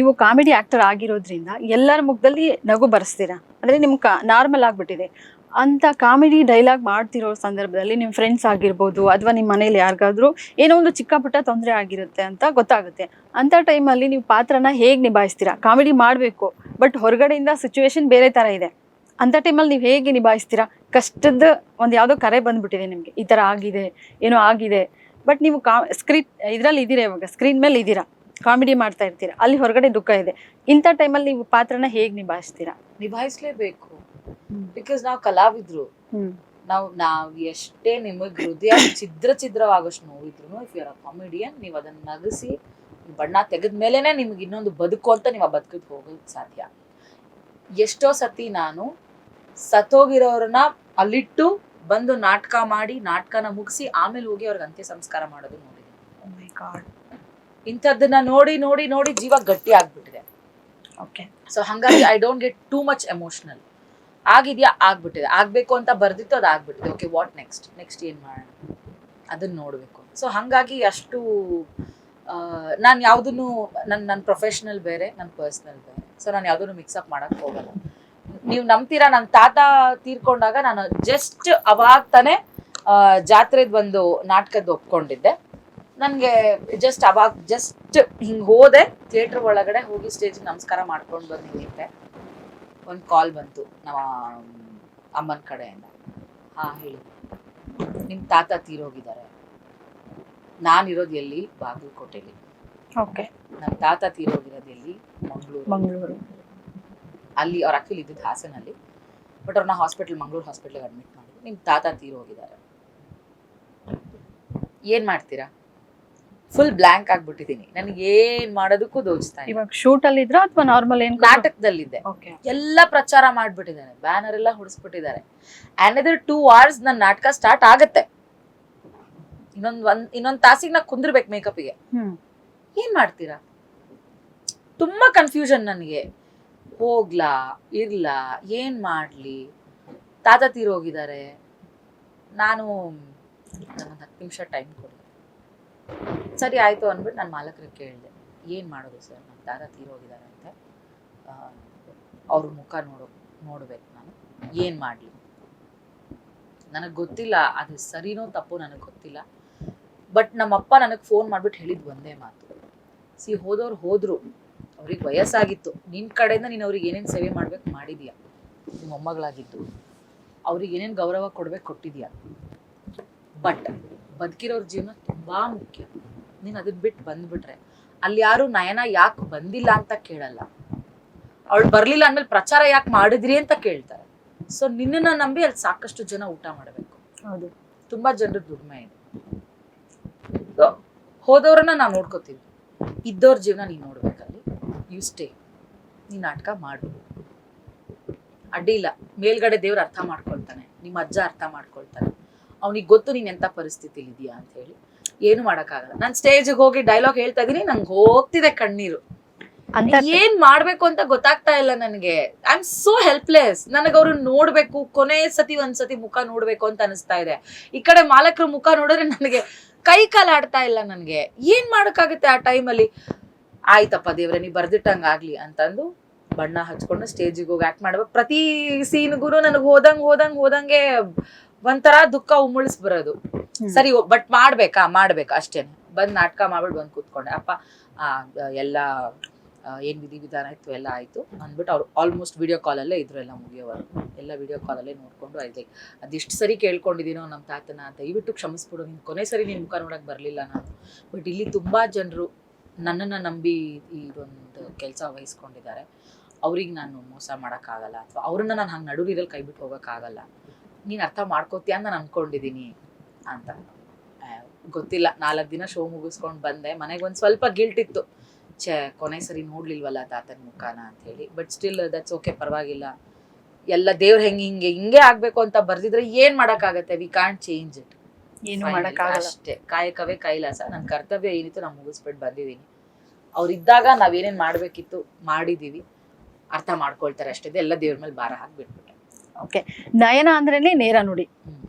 ನೀವು comedy actor ಆಗಿರೋದ್ರಿಂದ ಎಲ್ಲರ ಮುಖದಲ್ಲಿ ನಗು ಬರೆಸ್ತೀರಾ, ಅಂದರೆ ನಿಮ್ಗೆ ನಾರ್ಮಲ್ ಆಗಿಬಿಟ್ಟಿದೆ. ಅಂತ ಕಾಮಿಡಿ ಡೈಲಾಗ್ ಮಾಡ್ತಿರೋ ಸಂದರ್ಭದಲ್ಲಿ ನಿಮ್ಮ ಫ್ರೆಂಡ್ಸ್ ಆಗಿರ್ಬೋದು ಅಥವಾ ನಿಮ್ಮ ಮನೇಲಿ ಯಾರಿಗಾದ್ರೂ ಏನೋ ಒಂದು ಚಿಕ್ಕ ಪುಟ್ಟ ತೊಂದರೆ ಆಗಿರುತ್ತೆ ಅಂತ ಗೊತ್ತಾಗುತ್ತೆ. ಅಂಥ ಟೈಮಲ್ಲಿ ನೀವು ಪಾತ್ರನ ಹೇಗೆ ನಿಭಾಯಿಸ್ತೀರಾ? ಕಾಮಿಡಿ ಮಾಡಬೇಕು, ಬಟ್ ಹೊರಗಡೆಯಿಂದ ಸಿಚುವೇಶನ್ ಬೇರೆ ಥರ ಇದೆ. ಅಂಥ ಟೈಮಲ್ಲಿ ನೀವು ಹೇಗೆ ನಿಭಾಯಿಸ್ತೀರಾ? ಕಷ್ಟದ ಒಂದು ಯಾವುದೋ ಕರೆ ಬಂದುಬಿಟ್ಟಿದೆ ನಿಮಗೆ, ಈ ಥರ ಆಗಿದೆ, ಏನೋ ಆಗಿದೆ, ಬಟ್ ನೀವು ಇದರಲ್ಲಿ ಇದ್ದೀರಾ, ಇವಾಗ ಸ್ಕ್ರೀನ್ ಮೇಲೆ ಇದ್ದೀರಾ, ಕಾಮಿಡಿ ಮಾಡ್ತಾ ಇರ್ತೀರಾ, ಅಲ್ಲಿ ಹೊರಗಡೆ ದುಃಖ ಇದೆ. ಇಂಥ ಟೈಮಲ್ಲಿ ನೀವು ಪಾತ್ರನ ಹೇಗೆ ನಿಭಾಯಿಸ್ತೀರಾ? ನಿಭಾಯಿಸ್ಲೇಬೇಕು. ಬಿಕಾಸ್ ನಾವು ಕಲಾವಿದ್ರು, ನಾವ್ ಎಷ್ಟೇ ನಿಮಗ್ ಹೃದಯ ಛಿದ್ರವಾಗಷ್ಟು ನೋವಿದ್ರು, if you are a comedian, ನೀವು ಅದನ್ನ ನಗಿಸಿ ಬಣ್ಣ ತೆಗೆದ್ಮೇಲೆನೆ ನಿಮ್ಗೆ ಇನ್ನೊಂದು ಬದುಕು ಅಂತ ನೀವು ಆ ಬದುಕಿಗೆ ಹೋಗೋದಕ್ಕೆ ಸಾಧ್ಯ. ಎಷ್ಟೋ ಸತಿ ನಾನು ಸತ್ತೋಗಿರೋರನ್ನ ಅಲ್ಲಿಟ್ಟು ಬಂದು ನಾಟಕ ಮಾಡಿ ನಾಟಕನ ಮುಗಿಸಿ ಆಮೇಲೆ ಹೋಗಿ ಅವ್ರಿಗೆ ಅಂತ್ಯ ಸಂಸ್ಕಾರ ಮಾಡೋದು ನೋಡಿದ್ದೀನಿ. ಇಂಥದ್ದನ್ನ ನೋಡಿ ನೋಡಿ ನೋಡಿ ಜೀವ ಗಟ್ಟಿ ಆಗ್ಬಿಟ್ಟಿದೆ. ಓಕೆ, ಸೊ ಹಂಗಾಗಿ I don't get too much emotional. ಆಗಿದ್ಯಾ, ಆಗ್ಬಿಟ್ಟಿದೆ, ಆಗ್ಬೇಕು ಅಂತ ಬರ್ದಿತ್ತು, ಅದು ಆಗ್ಬಿಟ್ಟಿದೆ. ಓಕೆ, ವಾಟ್ ನೆಕ್ಸ್ಟ್ ಏನ್ ಮಾಡೋಣ ಅದನ್ನ ನೋಡ್ಬೇಕು. ಸೊ ಹಂಗಾಗಿ ಅಷ್ಟು ನಾನು ಯಾವುದನ್ನು ನನ್ನ ಪ್ರೊಫೆಷನಲ್ ಬೇರೆ, ನನ್ನ ಪರ್ಸ್ನಲ್ ಬೇರೆ. ಸೊ ನಾನು ಯಾವುದನ್ನು ಮಿಕ್ಸಪ್ ಮಾಡಕ್ ಹೋಗಲ್ಲ. ನೀವು ನಂಬ್ತೀರಾ, ನನ್ನ ತಾತ ತೀರ್ಕೊಂಡಾಗ ನಾನು ಜಸ್ಟ್ ಅವಾಗ ತಾನೇ ಜಾತ್ರೆದ್ ಒಂದು ನಾಟಕದ ಒಪ್ಕೊಂಡಿದ್ದೆ. ನನಗೆ ಜಸ್ಟ್ ಹಿಂಗೆ ಹೋದೆ, ಥಿಯೇಟ್ರ್ ಒಳಗಡೆ ಹೋಗಿ ಸ್ಟೇಜ್ ನಮಸ್ಕಾರ ಮಾಡ್ಕೊಂಡು ಬಂದಿದ್ದೆ. ಒಂದು ಕಾಲ್ ಬಂತು ನಮ್ಮ ಅಮ್ಮನ ಕಡೆಯಿಂದ. ಹೇಳಿ, ನಿಮ್ಮ ತಾತ ತೀರೋಗಿದ್ದಾರೆ. ನಾನಿರೋದು ಎಲ್ಲಿ? ಬಾಗಲಕೋಟೆಲಿ. ಓಕೆ. ನಮ್ಮ ತಾತ ತೀರೋಗಿರೋದು ಎಲ್ಲಿ? ಮಂಗಳೂರು. ಅಲ್ಲಿ ಅವ್ರು ಆಕ್ಚುಲಿ ಇದ್ದಿದ್ದು ಹಾಸನಲ್ಲಿ, ಬಟ್ ಅವ್ರನ್ನ ಮಂಗಳೂರು ಹಾಸ್ಪಿಟ್ಲಿಗೆ ಅಡ್ಮಿಟ್ ಮಾಡಿದ್ರು. ನಿಮ್ಮ ತಾತ ತೀರೋಗಿದ್ದಾರೆ, ಏನ್ ಮಾಡ್ತೀರಾ? ಫುಲ್ ಬ್ಲಾಂಕ್ ಆಗ್ಬಿಟ್ಟಿದೀನಿ. ನನಗೆ ಏನ್ ಮಾಡೋದಕ್ಕೂ ದೋಚ್ತಾ ಇಲ್ಲ. ಇವಾಗ ಶೂಟ್ ಅಲ್ಲಿ ಇದ್ರ ಅಥವಾ ನಾರ್ಮಲ್ ಏನ್? ನಾಟಕದಲ್ಲಿದ್ದೆ. ಎಲ್ಲ ಪ್ರಚಾರ ಮಾಡ್ಬಿಟ್ಟಿದ್ದಾರೆ, ಬ್ಯಾನರ್ ಎಲ್ಲ ಹೊಡಿಸ್ಬಿಟ್ಟಿದ್ದಾರೆ. ಅನದರ್ 2 hours ನನ್ನ ನಾಟಕ ಸ್ಟಾರ್ಟ್ ಆಗತ್ತೆ. ಇನ್ನೊಂದ್ ತಾಸಿಗೆ ನಾ ಕುಂದಿರ್ಬೇಕು ಮೇಕಪ್ಗೆ. ಏನ್ ಮಾಡ್ತೀರಾ? ತುಂಬಾ ಕನ್ಫ್ಯೂಷನ್ ನನಗೆ. ಹೋಗ್ಲಾ ಇರ್ಲಾ, ಏನ್ ಮಾಡ್ಲಿ? ತಾತ ತೀರೋಗಿದ್ದಾರೆ, ನಾನು ನನಗೊಂದು 10 ನಿಮಿಷ ಟೈಮ್ ಕೊಡಿ. ಸರಿ ಆಯ್ತು ಅಂದ್ಬಿಟ್ಟು ನಾನು ಮಾಲಕರಿಗೆ ಕೇಳಿದೆ, ಏನ್ ಮಾಡೋದು ಸರ್, ನನ್ನ ತಾತ ತೀರೋಗಿದ್ದಾರೆ ಅಂತೆ, ಅವ್ರ ಮುಖ ನೋಡ್ಬೇಕು, ನಾನು ಏನ್ ಮಾಡ್ಲಿ? ನನಗೆ ಗೊತ್ತಿಲ್ಲ ಅದು ಸರಿನೋ ತಪ್ಪು, ನನಗೆ ಗೊತ್ತಿಲ್ಲ. ಬಟ್ ನಮ್ಮಪ್ಪ ನನಗೆ ಫೋನ್ ಮಾಡ್ಬಿಟ್ಟು ಹೇಳಿದ್ ಒಂದೇ ಮಾತು, ಹೋದವ್ರು ಹೋದ್ರು, ಅವ್ರಿಗೆ ವಯಸ್ಸಾಗಿತ್ತು, ನಿನ್ ಕಡೆಯಿಂದ ನೀನು ಅವ್ರಿಗೆ ಏನೇನು ಸೇವೆ ಮಾಡ್ಬೇಕು ಮಾಡಿದ್ಯಾ, ನಿಮ್ಮ ಮೊಮ್ಮಗಳಾಗಿದ್ದು ಅವ್ರಿಗೆ ಏನೇನು ಗೌರವ ಕೊಡ್ಬೇಕು ಕೊಟ್ಟಿದ್ಯಾ. ಬಟ್ ಬದುಕಿರೋರ್ ಜೀವನ ತುಂಬಾ ಮುಖ್ಯ. ನೀನು ಅದನ್ನ ಬಿಟ್ಟು ಬಂದ್ಬಿಟ್ರೆ ಅಲ್ಲಿ ಯಾರು ನಯನ ಯಾಕೆ ಬಂದಿಲ್ಲ ಅಂತ ಕೇಳಲ್ಲ, ಅವಳು ಬರ್ಲಿಲ್ಲ ಅಂದ್ಮೇಲೆ ಪ್ರಚಾರ ಯಾಕೆ ಮಾಡಿದ್ರಿ ಅಂತ ಕೇಳ್ತಾರೆ. ಸೊ ನಿನ್ನನ್ನ ನಂಬಿ ಅಲ್ಲಿ ಸಾಕಷ್ಟು ಜನ ಊಟ ಮಾಡಬೇಕು. ಹೌದು, ತುಂಬಾ ಜನರ ದುಡಿಮೆ ಇದೆ. ಸೊ ಹೋದವ್ರನ್ನ ನಾವು ನೋಡ್ಕೋತೀವಿ, ಇದ್ದವ್ರ ಜೀವನ ನೀನ್ ನೋಡ್ಬೇಕಲ್ಲಿ. ಯು ಸ್ಟೇ, ನೀನ್ ನಾಟಕ ಮಾಡು, ಅಡ್ಡಿ ಇಲ್ಲ. ಮೇಲ್ಗಡೆ ದೇವ್ರು ಅರ್ಥ ಮಾಡ್ಕೊಳ್ತಾನೆ, ನಿಮ್ಮ ಅಜ್ಜ ಅರ್ಥ ಮಾಡ್ಕೊಳ್ತಾನೆ, ಅವ್ನಿಗೆ ಗೊತ್ತು ನೀನ್ ಎಂತ ಪರಿಸ್ಥಿತಿಲಿ ಇದೀಯಾ ಅಂತ ಹೇಳಿ. ಏನು ಮಾಡಕ್ಕಾಗಲ್ಲ. ನಾನು ಸ್ಟೇಜ್ಗೆ ಹೋಗಿ ಡೈಲಾಗ್ ಹೇಳ್ತಾ ಇದೀನಿ, ನಂಗೆ ಹೋಗ್ತಿದೆ ಕಣ್ಣೀರು. ಏನ್ ಮಾಡ್ಬೇಕು ಅಂತ ಗೊತ್ತಾಗ್ತಾ ಇಲ್ಲ ನನಗೆ. I am so helpless. ನನಗೆ ಅವ್ರು ನೋಡ್ಬೇಕು, ಕೊನೆ ಒಂದ್ಸತಿ ಮುಖ ನೋಡ್ಬೇಕು ಅಂತ ಅನಿಸ್ತಾ ಇದೆ. ಈ ಕಡೆ ಮಾಲಕರ ಮುಖ ನೋಡಿದ್ರೆ ನನಗೆ ಕೈ ಕಾಲು ಆಡ್ತಾ ಇಲ್ಲ. ನನಗೆ ಏನ್ ಮಾಡಕ್ಕಾಗುತ್ತೆ ಆ ಟೈಮಲ್ಲಿ? ಆಯ್ತಪ್ಪ ದೇವ್ರೆ, ನೀ ಬರ್ದಿಟ್ಟಂಗಾಗ್ಲಿ ಅಂತಂದು ಬಣ್ಣ ಹಚ್ಕೊಂಡು ಸ್ಟೇಜಿಗೆ ಹೋಗಿ ಆಕ್ಟ್ ಮಾಡ್ಬೇಕು. ಪ್ರತಿ ಸೀನ್ಗೂ ನನಗೆ ಹೋದಂಗೆ ಒಂಥರ ದುಃಖ ಉಮ್ಮಳಿಸ್ ಬರೋದು. ಸರಿ, ಬಟ್ ಮಾಡ್ಬೇಕಾ ಅಷ್ಟೇನೆ. ಬಂದ್ ನಾಟಕ ಮಾಡ್ಬಿಟ್ಟು ಬಂದು ಕೂತ್ಕೊಂಡೆ. ಅಪ್ಪ ಎಲ್ಲ ಏನ್ ವಿಧಾನ ಇತ್ತು ಎಲ್ಲ ಆಯ್ತು ಅಂದ್ಬಿಟ್ಟು ಅವ್ರು ಆಲ್ಮೋಸ್ಟ್ ವಿಡಿಯೋ ಕಾಲಲ್ಲೇ ಇದ್ರು, ಎಲ್ಲ ಮುಗಿಯೋವರು ಎಲ್ಲ ವಿಡಿಯೋ ಕಾಲಲ್ಲೇ ನೋಡ್ಕೊಂಡು ಆಯ್ತು. ಅದಿಷ್ಟು ಸರಿ ಕೇಳ್ಕೊಂಡಿದ್ದೀನೋ ನಮ್ಮ ತಾತನ, ದಯವಿಟ್ಟು ಕ್ಷಮಿಸ್ಬಿಡು, ನಿನ್ ಕೊನೆ ಸರಿ ನಿನ್ ಮುಖ ನೋಡಕ್ ಬರ್ಲಿಲ್ಲ ನಾನು. ಬಟ್ ಇಲ್ಲಿ ತುಂಬಾ ಜನರು ನನ್ನನ್ನು ನಂಬಿ ಇದೊಂದು ಕೆಲಸ ವಹಿಸ್ಕೊಂಡಿದ್ದಾರೆ. ಅವ್ರಿಗೆ ನಾನು ಮೋಸ ಮಾಡೋಕ್ಕಾಗಲ್ಲ, ಅಥವಾ ಅವ್ರನ್ನ ನಾನು ಹಂಗೆ ನಡುವಿರಲ್ಲಿ ಕೈ ಬಿಟ್ಟು ಹೋಗೋಕ್ಕಾಗಲ್ಲ. ನೀನು ಅರ್ಥ ಮಾಡ್ಕೋತೀಯ ಅಂತ ನಾನು ಅನ್ಕೊಂಡಿದ್ದೀನಿ ಅಂತ. ಗೊತ್ತಿಲ್ಲ, 4 ದಿನ ಶೋ ಮುಗಿಸ್ಕೊಂಡು ಬಂದೆ. ಮನೆಗೆ ಒಂದು ಸ್ವಲ್ಪ ಗಿಲ್ಟ್ ಇತ್ತು, ಕೊನೆ ಸರಿ ನೋಡ್ಲಿಲ್ವಲ್ಲ ತಾತನ ಮುಖಾನ ಅಂತ ಹೇಳಿ. ಬಟ್ ಸ್ಟಿಲ್ ದಟ್ಸ್ ಓಕೆ, ಪರವಾಗಿಲ್ಲ. ಎಲ್ಲ ದೇವ್ರು ಹಿಂಗೆ ಆಗ್ಬೇಕು ಅಂತ ಬರ್ದಿದ್ರೆ ಏನ್ ಮಾಡೋಕ್ಕಾಗತ್ತೆ? We can't change it. ಏನು ಮಾಡಕ್ಕಾಗಲ್ಲ. ಅಷ್ಟೇ, ಕಾಯಕವೇ ಕೈಲಾಸ. ನನ್ನ ಕರ್ತವ್ಯ ಏನಿತ್ತು ನಾನು ಮುಗಿಸ್ಬಿಟ್ಟು ಬಂದಿದ್ದೀನಿ. ಅವ್ರಿದ್ದಾಗ ನಾವೇನೇನ್ ಮಾಡ್ಬೇಕಿತ್ತು ಮಾಡಿದೀವಿ, ಅರ್ಥ ಮಾಡ್ಕೊಳ್ತಾರೆ ಅಷ್ಟೇ. ಎಲ್ಲ ದೇವ್ರ ಮೇಲೆ ಭಾರ ಹಾಕ್ಬಿಟ್ಬಿಟ್ಟೆ. ಓಕೆ, ನಯನ ಅಂದ್ರೇನೆ ನೇರ ನುಡಿ.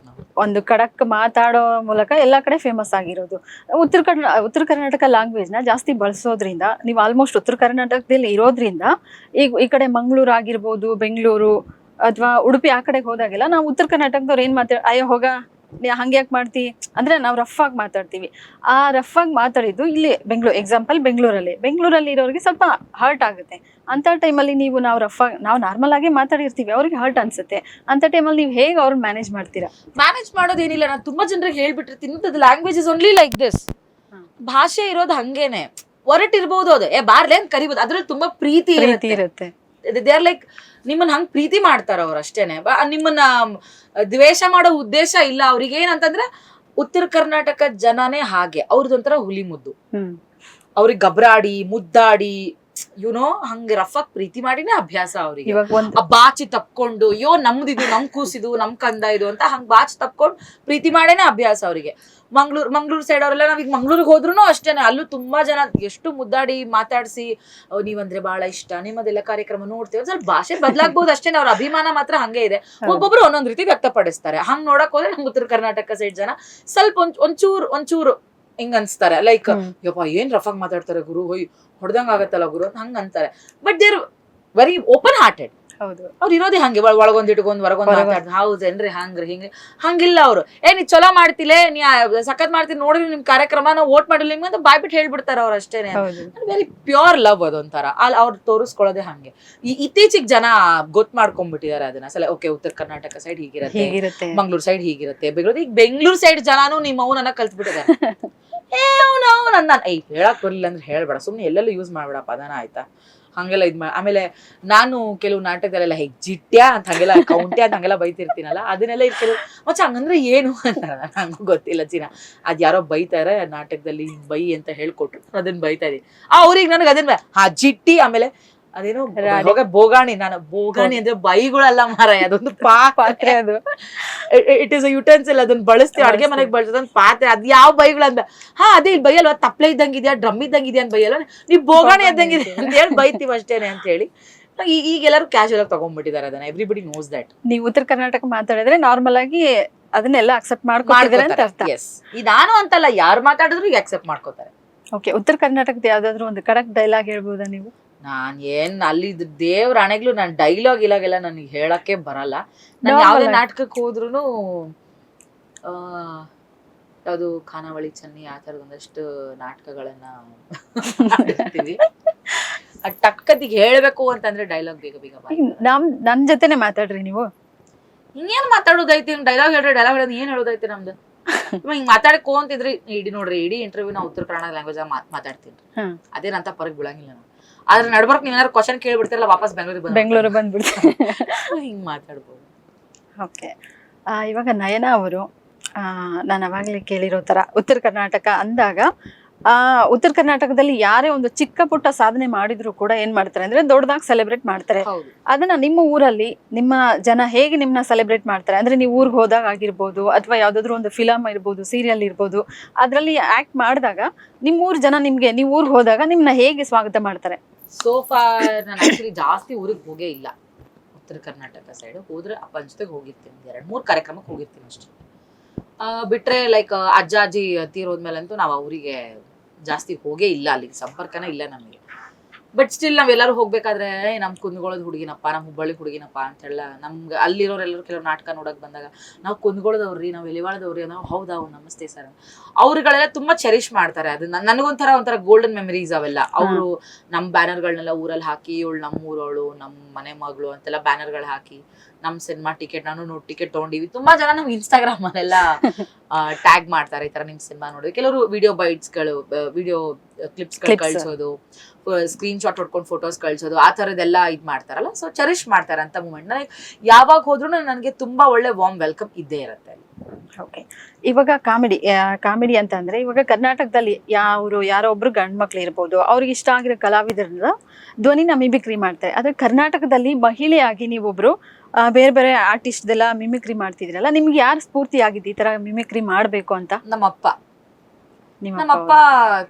ಒಂದು ಖಡಕ್ ಮಾತಾಡೋ ಮೂಲಕ ಎಲ್ಲ ಕಡೆ ಫೇಮಸ್ ಆಗಿರೋದು. ಉತ್ತರ ಕರ್ನಾಟಕ ಲ್ಯಾಂಗ್ವೇಜ್ ನ ಜಾಸ್ತಿ ಬಳಸೋದ್ರಿಂದ, ನೀವು ಆಲ್ಮೋಸ್ಟ್ ಉತ್ತರ ಕರ್ನಾಟಕದಲ್ಲಿ ಇರೋದ್ರಿಂದ, ಈಗ ಈ ಕಡೆ ಮಂಗಳೂರು ಆಗಿರ್ಬೋದು, ಬೆಂಗಳೂರು ಅಥವಾ ಉಡುಪಿ ಆ ಕಡೆಗೆ ಹೋದಾಗೆಲ್ಲ ನಾವು ಉತ್ತರ ಕರ್ನಾಟಕದವ್ರು ಏನ್ ಅಯ್ಯೋ ಹೋಗ ನೀ ಹಂಗ್ಯಾಕ್ ಮಾಡ್ತಿ ಅಂದ್ರೆ ನಾವು ರಫ್ ಆಗಿ ಮಾತಾಡ್ತೀವಿ. ಆ ರಫ್ ಆಗಿ ಮಾತಾಡಿದ್ದು ಇಲ್ಲಿ ಬೆಂಗಳೂರಲ್ಲಿ ಇರೋರಿಗೆ ಸ್ವಲ್ಪ ಹರ್ಟ್ ಆಗುತ್ತೆ. ಅಂತ ಟೈಮಲ್ಲಿ ನಾವು ನಾರ್ಮಲ್ ಆಗಿ ಮಾತಾಡಿರ್ತೀವಿ, ಅವ್ರಿಗೆ ಹರ್ಟ್ ಅನ್ಸುತ್ತೆ. ಅಂತ ಟೈಮಲ್ಲಿ ನೀವು ಹೇಗೆ ಅವ್ರನ್ನ ಮ್ಯಾನೇಜ್ ಮಾಡ್ತೀರಾ? ಮ್ಯಾನೇಜ್ ಮಾಡೋದೇನಿಲ್ಲ, ನಾನು ತುಂಬಾ ಜನರಿಗೆ ಹೇಳ್ಬಿಟ್ಟಿರ್ತೀನಿ, language is only like this. ಭಾಷೆ ಇರೋದು ಹಂಗೇನೆ, ಹೊರಟಿರ್ಬೋದು, ಅದು ಬಾರ್ಲೆ ಅಂತ ಕರಿಬೋದು, ಅದ್ರಲ್ಲಿ ತುಂಬಾ ಪ್ರೀತಿ ಇರುತ್ತೆ. ದೇ ಆರ್ ಲೈಕ್ ನಿಮ್ಮನ್ನ ಹಂಗ್ ಪ್ರೀತಿ ಮಾಡ್ತಾರ ಅವ್ರು ಅಷ್ಟೇನೆ. ನಿಮ್ಮನ್ನ ದ್ವೇಷ ಮಾಡೋ ಉದ್ದೇಶ ಇಲ್ಲ ಅವ್ರಿಗೆ. ಏನಂತಂದ್ರೆ ಉತ್ತರ ಕರ್ನಾಟಕ ಜನನೇ ಹಾಗೆ, ಅವ್ರದೊಂಥರ ಹುಲಿ ಮುದ್ದು. ಅವ್ರಿಗೆ ಗಬ್ರಾಡಿ ಮುದ್ದಾಡಿ ಹಂಗ ರಫ್ ಆಗಿ ಪ್ರೀತಿ ಮಾಡಿನೇ ಅಭ್ಯಾಸ ಅವ್ರಿಗೆ. ಬಾಚಿ ತಪ್ಕೊಂಡು ಅಯ್ಯೋ ನಮ್ದಿದು, ನಮ್ ಕೂಸಿದು, ನಮ್ ಕಂದ ಇದು ಅಂತ ಹಂಗ್ ಬಾಚಿ ತಪ್ಕೊಂಡು ಪ್ರೀತಿ ಮಾಡೇನೆ ಅಭ್ಯಾಸ ಅವ್ರಿಗೆ. ಮಂಗ್ಳೂರ್ ಸೈಡ್ ಅವರೆಲ್ಲ ನಾವೀಗ ಮಂಗ್ಳೂರಿಗೆ ಹೋದ್ರು ಅಷ್ಟೇನೆ, ಅಲ್ಲೂ ತುಂಬಾ ಜನ ಎಷ್ಟು ಮುದ್ದಾಡಿ ಮಾತಾಡ್ಸಿ ನೀವಂದ್ರೆ ಬಹಳ ಇಷ್ಟ, ನಿಮ್ಮದೆಲ್ಲ ಕಾರ್ಯಕ್ರಮ ನೋಡ್ತೇವೆ. ಸ್ವಲ್ಪ ಭಾಷೆ ಬದಲಾಗ್ಬಹುದು ಅಷ್ಟೇನೆ, ಅವ್ರ ಅಭಿಮಾನ ಮಾತ್ರ ಹಂಗೆ ಇದೆ. ಒಬ್ಬೊಬ್ರು ಒಂದೊಂದ್ ರೀತಿ ವ್ಯಕ್ತಪಡಿಸ್ತಾರೆ. ಹಂಗ್ ನೋಡಕ್ ಹೋದ್ರೆ ನಮ್ ಉತ್ತರ ಕರ್ನಾಟಕ ಸೈಡ್ ಜನ ಸ್ವಲ್ಪ ಒಂಚೂರು ಹಿಂಗ ಅನ್ಸ್ತಾರೆ. ಲೈಕ್ ಯಪ್ಪ ಏನ್ ರಫ್ ಆಗಿ ಮಾತಾಡ್ತಾರೆ ಗುರು, ಹೊಡೆದಂಗ ಆಗತ್ತಲ್ಲ ಗುರು ಅಂತ ಹಂಗ ಅಂತಾರೆ. But there very open hearted. ಅವ್ರು ಇರೋದೇ ಹಂಗೆ, ಒಳಗೊಂದ್ ಇಟ್ಕೊಂಡ್ ಹೊರಗೊಂದ್ ಮಾತಾಡ್ತಾರೆ. ಹೌದೇನ್ರಿ ಹಂಗ್ರಿ ಹಿಂಗೆ ಹಂಗಿಲ್ಲ. ಅವ್ರು ನೀ ಚಲೋ ಮಾಡ್ತಿಲೆ, ನೀ ಸಖತ್ ಮಾಡ್ತೀನಿ ನೋಡ್ರಿ ನಿಮ್ ಕಾರ್ಯಕ್ರಮ, ನಾವು ವೋಟ್ ಮಾಡಿಲ್ಲ ನಿಮ್ಗೆ ಅಂತ ಬಾಯ್ಬಿಟ್ಟು ಹೇಳ್ಬಿಡ್ತಾರ ಅವ್ರು ಅಷ್ಟೇನೆ. ವೆರಿ ಪ್ಯೂರ್ ಲವ್ ಅದೊಂಥರ. ಅವ್ರು ತೋರಿಸ್ಕೊಳ್ಳೋದೇ ಹಂಗೆ. ಇತ್ತೀಚಿಗೆ ಜನ ಗೊತ್ತು ಮಾಡ್ಕೊಂಡ್ಬಿಟ್ಟಿದ್ದಾರೆ ಅದನ್ನ. ಸಲ ಓಕೆ ಉತ್ತರ ಕರ್ನಾಟಕ ಸೈಡ್ ಹೀಗಿರುತ್ತೆ, ಮಂಗ್ಳೂರ್ ಸೈಡ್ ಹೀಗಿರುತ್ತೆ, ಬೆಂಗಳೂರು ಸೈಡ್ ಜನಾನು ನಿಮ್ಮ ಅವನನ್ನ ಕಲ್ತ್ಬಿಟ್ಟಿದ್ದಾರೆ. ಹೇಳಕ್ ಬರ್ಲಿಲ್ಲ ಅಂದ್ರೆ ಹೇಳ್ಬೇಡ, ಸುಮ್ನೆ ಎಲ್ಲೆಲ್ಲೂ ಯೂಸ್ ಮಾಡ್ಬೇಡಪ್ಪ ಅದನ್ನ, ಆಯ್ತಾ? ಹಂಗೆಲ್ಲ ಆಮೇಲೆ ನಾನು ಕೆಲವು ನಾಟಕದಲ್ಲೆಲ್ಲ ಜಿಟ್ಟ್ಯಾ ಅಂತ ಹಂಗೆಲ್ಲ ಕೌಂಟ್ಯಾ ಅಂತ ಹಂಗೆಲ್ಲ ಬೈತಿರ್ತೀನಲ್ಲ, ಅದನ್ನೆಲ್ಲ ಕೆಲವು ಮಚ್ಚ ಹಂಗಂದ್ರೆ ಏನು ಅಂತ ನಂಗೂ ಗೊತ್ತಿಲ್ಲ ಚಿನ್ನ. ಅದ್ ಯಾರೋ ಬೈತಾರೆ ನಾಟಕದಲ್ಲಿ, ಬೈ ಅಂತ ಹೇಳ್ಕೊಟ್ರು, ಅದನ್ನ ಬೈತಾ ಇದೀನಿ. ಅವ್ರಿಗೆ ನನಗೆ ಅದನ್ನ ಜಿಟ್ಟಿ, ಆಮೇಲೆ ಅದೇನೋ ಬೋಗಾಣಿ. ನಾನು ಬೋಗಾಣಿ ಅಂದ್ರೆ ಬೈಗಳಲ್ಲ ಮಾರ, ಅದೊಂದು ಪಾತ್ರೆ. ಅದು ಇಟ್ ಇಸ್ ಯುಟೆನ್ಸಿಲ್, ಅದನ್ನ ಬಳಸ್ತೀವಿ ಅಡ್ಗೆ ಮನೆಗೆ ಬಳಸೋದೊಂದು ಪಾತ್ರೆ. ಅದ್ ಯಾವ ಬೈಗಳಂದ ಅದೇ ಇಲ್ಲಿ ಬೈಯಲ್ವಾ, ತಪ್ಲೆ ಇದ್ದಂಗಿದ್ಯಾ, ಡ್ರಮ್ ಇದ್ದಂಗಿದ್ಯಾ ಅಂತ ಬೈಯಲ್ವ, ನೀವ್ ಬೋಗಾಣಿ ಇದ್ದಂಗಿದೆ ಅಂತ ಹೇಳಿ ಬೈತೀವಿ ಅಷ್ಟೇನೆ ಅಂತ ಹೇಳಿ. ಈಗೆಲ್ಲರೂ ಕ್ಯಾಶುಯಲ್ ಆಗಿ ತಗೊಂಡ್ಬಿಟ್ಟಿದ್ದಾರೆ ಅದನ್ನ. Everybody knows that. ನೀವು ಉತ್ತರ ಕರ್ನಾಟಕ ಮಾತಾಡಿದ್ರೆ ನಾರ್ಮಲ್ ಆಗಿ ಅದನ್ನೆಲ್ಲ ಅಕ್ಸೆಪ್ಟ್ ಮಾಡ್ಕೊತಿದ್ದಾರೆ ಅಂತ ಅರ್ಥ. ನಾನು ಅಂತಲ್ಲ, ಯಾರು ಮಾತಾಡಿದ್ರು ಅಕ್ಸೆಪ್ಟ್ ಮಾಡ್ಕೋತಾರೆ. ಓಕೆ, ಉತ್ತರ ಕರ್ನಾಟಕದ ಯಾವ್ದಾದ್ರು ಒಂದು ಕಡಕ್ ಡೈಲಾಗ್ ಹೇಳ್ಬೋದಾ ನೀವು? ನಾನ್ ಅಲ್ಲಿ ದೇವ್ರ ಹಣೆಗ್ಲು ನಾನ್ ಡೈಲಾಗ್ ಇಲಾಗೆಲ್ಲ ನನಗೆ ಹೇಳಕ್ಕೆ ಬರಲ್ಲ. ನಾನು ಯಾವ್ದೇ ನಾಟಕಕ್ಕೆ ಹೋದ್ರು ಯಾವ್ದು ಖಾನಾವಳಿ ಚನ್ನಿ ಆ ತರದ ಒಂದಷ್ಟು ನಾಟಕಗಳನ್ನ ಮಾಡ್ತೀವಿ. ಟಕ್ಕದಿಗೆ ಹೇಳ್ಬೇಕು ಅಂತಂದ್ರೆ ಡೈಲಾಗ್ ಬೇಗ ನನ್ ಜೊತೆನೆ ಮಾತಾಡ್ರಿ ನೀವು. ಹಿಂಗೇನ್ ಮಾತಾಡೋದೈತಿ, ಡೈಲಾಗ್ ಹೇಳ್ರಿ, ಡೈಲಾಗ್ ಹೇಳೋದು ಏನ್ ಹೇಳೋದೈತಿ ನಮ್ದು. ಹಿಂಗ್ ಮಾತಾಡಕ್ ಅಂತಿದ್ರಿ ಇಡೀ ಇಂಟರ್ವ್ಯೂ ನಾ ಉತ್ತರ ಕನ್ನಡ ಲ್ಯಾಂಗ್ವೇಜ್ ಮಾತಾಡ್ತೀನಿ. ಅದೇನಂತ ಪರಕ್ ಬೀಳಂಗಿಲ್ಲ ನಾವು. ಆದ್ರೆ ನಡ್ಬರ್ಕ್ ನೀವ್ ಏನಾದ್ರು ಕ್ವಶನ್ ಕೇಳ್ಬಿಡ್ತಿರಲ್ಲ, ವಾಪಸ್ ಬೆಂಗಳೂರು ಬಂದ್ಬಿಡ್ತಾರೆ. ಹಿಂಗ್ ಮಾತಾಡ್ಬೋದು. ಓಕೆ, ಇವಾಗ ನಯನಾ ಅವರು ನಾನು ಅವಾಗಲೇ ಕೇಳಿರೋ ತರ ಉತ್ತರ ಕರ್ನಾಟಕ ಅಂದಾಗ, ಉತ್ತರ ಕರ್ನಾಟಕದಲ್ಲಿ ಯಾರೇ ಒಂದು ಚಿಕ್ಕ ಪುಟ್ಟ ಸಾಧನೆ ಮಾಡಿದ್ರು ಕೂಡ ಏನ್ ಮಾಡ್ತಾರೆ ಅಂದ್ರೆ ದೊಡ್ಡದಾಗಿ ಸೆಲೆಬ್ರೇಟ್ ಮಾಡ್ತಾರೆ. ಅದನ್ನ ನಿಮ್ಮ ಊರಲ್ಲಿ ನಿಮ್ಮ ಜನ ಹೇಗೆ ನಿಮ್ನ ಸೆಲೆಬ್ರೇಟ್ ಮಾಡ್ತಾರೆ ಅಂದ್ರೆ, ನೀವು ಊರಿಗೆ ಹೋದಾಗ ಆಗಿರ್ಬೋದು, ಅಥವಾ ಯಾವ್ದಾದ್ರು ಒಂದು ಫಿಲಮ್ ಇರ್ಬೋದು, ಸೀರಿಯಲ್ ಇರ್ಬೋದು, ಅದ್ರಲ್ಲಿ ಆಕ್ಟ್ ಮಾಡಿದಾಗ ನಿಮ್ಮ ಊರ್ ಜನ ನಿಮ್ಗೆ, ನೀವು ಊರಿಗೆ ಹೋದಾಗ ನಿಮ್ನ ಹೇಗೆ ಸ್ವಾಗತ ಮಾಡ್ತಾರೆ? ಸೋಫಾ ನಾನು ಆಕ್ಚುಲಿ ಜಾಸ್ತಿ ಊರಿಗೆ ಹೋಗೇ ಇಲ್ಲ. ಉತ್ತರ ಕರ್ನಾಟಕ ಸೈಡ್ ಹೋದ್ರೆ ಅಪ್ಪನ ಜೊತೆಗೆ ಹೋಗಿರ್ತೀನಿ, 2-3 ಕಾರ್ಯಕ್ರಮಕ್ಕೆ ಹೋಗಿರ್ತೀನಿ ಅಷ್ಟೇ. ಬಿಟ್ರೆ ಲೈಕ್ ಅಜ್ಜ ಅಜ್ಜಿ ತೀರೋದ್ಮೇಲಂತೂ ನಾವು ಅವರಿಗೆ ಜಾಸ್ತಿ ಹೋಗೇ ಇಲ್ಲ, ಅಲ್ಲಿಗೆ ಸಂಪರ್ಕನೇ ಇಲ್ಲ ನಮಗೆ. ಬಟ್ ಸ್ಟಿಲ್ ನಾವೆಲ್ಲರೂ ಹೋಗ್ಬೇಕಾದ್ರೆ ನಮ್ ಕುಂದಗೋಳದ ಹುಡುಗಿನಪ್ಪ, ನಮ್ ಹುಬ್ಬಳ್ಳಿ ಹುಡುಗಿನಪ್ಪ ಅಂತೆಲ್ಲ ನಮ್ಗೆ ಅಲ್ಲಿರೋರೆಲ್ಲರೂ ಕೆಲವ್ರು ನಾಟಕ ನೋಡಕ್ ಬಂದಾಗ ನಾವು ಕುಂದಗೋಳದವ್ರಿ, ನಾವು ಎಲಿವಾಳದವ್ರಿ, ನಾವು ಹೌದಾ ನಮಸ್ತೆ ಸರ್, ಅವ್ರುಗಳೆಲ್ಲ ತುಂಬಾ ಚೆರಿಶ್ ಮಾಡ್ತಾರೆ. ಅದು ನನಗೊಂಥರ ಗೋಲ್ಡನ್ ಮೆಮರೀಸ್ ಅವೆಲ್ಲ. ಅವರು ನಮ್ ಬ್ಯಾನರ್ಗಳನ್ನೆಲ್ಲ ಊರಲ್ಲಿ ಹಾಕಿ, ಇವಳು ನಮ್ಮ ಊರವಳು, ನಮ್ಮ ಮನೆ ಮಗಳು ಅಂತೆಲ್ಲ ಬ್ಯಾನರ್ಗಳು ಹಾಕಿ, ನಮ್ ಸಿನಿಮಾ ಟಿಕೆಟ್, ನಾನು ಟಿಕೆಟ್ ತಗೊಂಡಿವಿ. ತುಂಬಾ ಜನ ನಮ್ ಇನ್ಸ್ಟಾಗ್ರಾಮ್ ಅಲ್ಲೆಲ್ಲ ಟ್ಯಾಗ್ ಮಾಡ್ತಾರೆ, ಈ ತರ ನಿಮ್ ಸಿನಿಮಾ ನೋಡಿ. ಕೆಲವರು ವಿಡಿಯೋ ಬೈಟ್ಸ್ಗಳು, ವಿಡಿಯೋ ಕ್ಲಿಪ್ಸ್ಗಳು ಕಳ್ಸೋದು, ಸ್ಕ್ರೀನ್ ಶಾಟ್ ಹೊಡ್ಕೊಂಡು ಫೋಟೋಸ್ ಕಳ್ಸೋದು, ಆ ತರದೆಲ್ಲ ಇದ್ ಮಾಡ್ತಾರಲ್ಲ. ಸೊ ಚೆರಿಶ್ ಮಾಡ್ತಾರೆ ಅಂತ ಮೂಮೆಂಟ್. ಯಾವಾಗ ಹೋದ್ರು ನನಗೆ ತುಂಬಾ ಒಳ್ಳೆ ವಾರ್ಮ್ ವೆಲ್ಕಮ್ ಇದ್ದೇ ಇರುತ್ತೆ. ಓಕೆ, ಇವಾಗ ಕಾಮಿಡಿ ಅಂತ ಅಂದ್ರೆ, ಇವಾಗ ಕರ್ನಾಟಕದಲ್ಲಿ ಯಾರೋ ಒಬ್ರು ಗಂಡ್ ಮಕ್ಳು ಇರ್ಬೋದು, ಅವ್ರಿಗೆ ಇಷ್ಟ ಆಗಿರೋ ಕಲಾವಿದರ ಧ್ವನಿನ ಮಿಮಿಕ್ರಿ ಮಾಡ್ತಾರೆ. ಆದ್ರೆ ಕರ್ನಾಟಕದಲ್ಲಿ ಮಹಿಳೆಯಾಗಿ ನೀವೊಬ್ರು ಬೇರೆ ಬೇರೆ ಆರ್ಟಿಸ್ಟ್ದೆಲ್ಲ ಮಿಮಿಕ್ರಿ ಮಾಡ್ತಿದ್ರಲ್ಲ, ನಿಮ್ಗೆ ಯಾರು ಸ್ಫೂರ್ತಿ ಆಗಿದ್ದು ಈ ತರ ಮಿಮಿಕ್ರಿ ಮಾಡ್ಬೇಕು ಅಂತ? ನಮ್ಮಪ್ಪ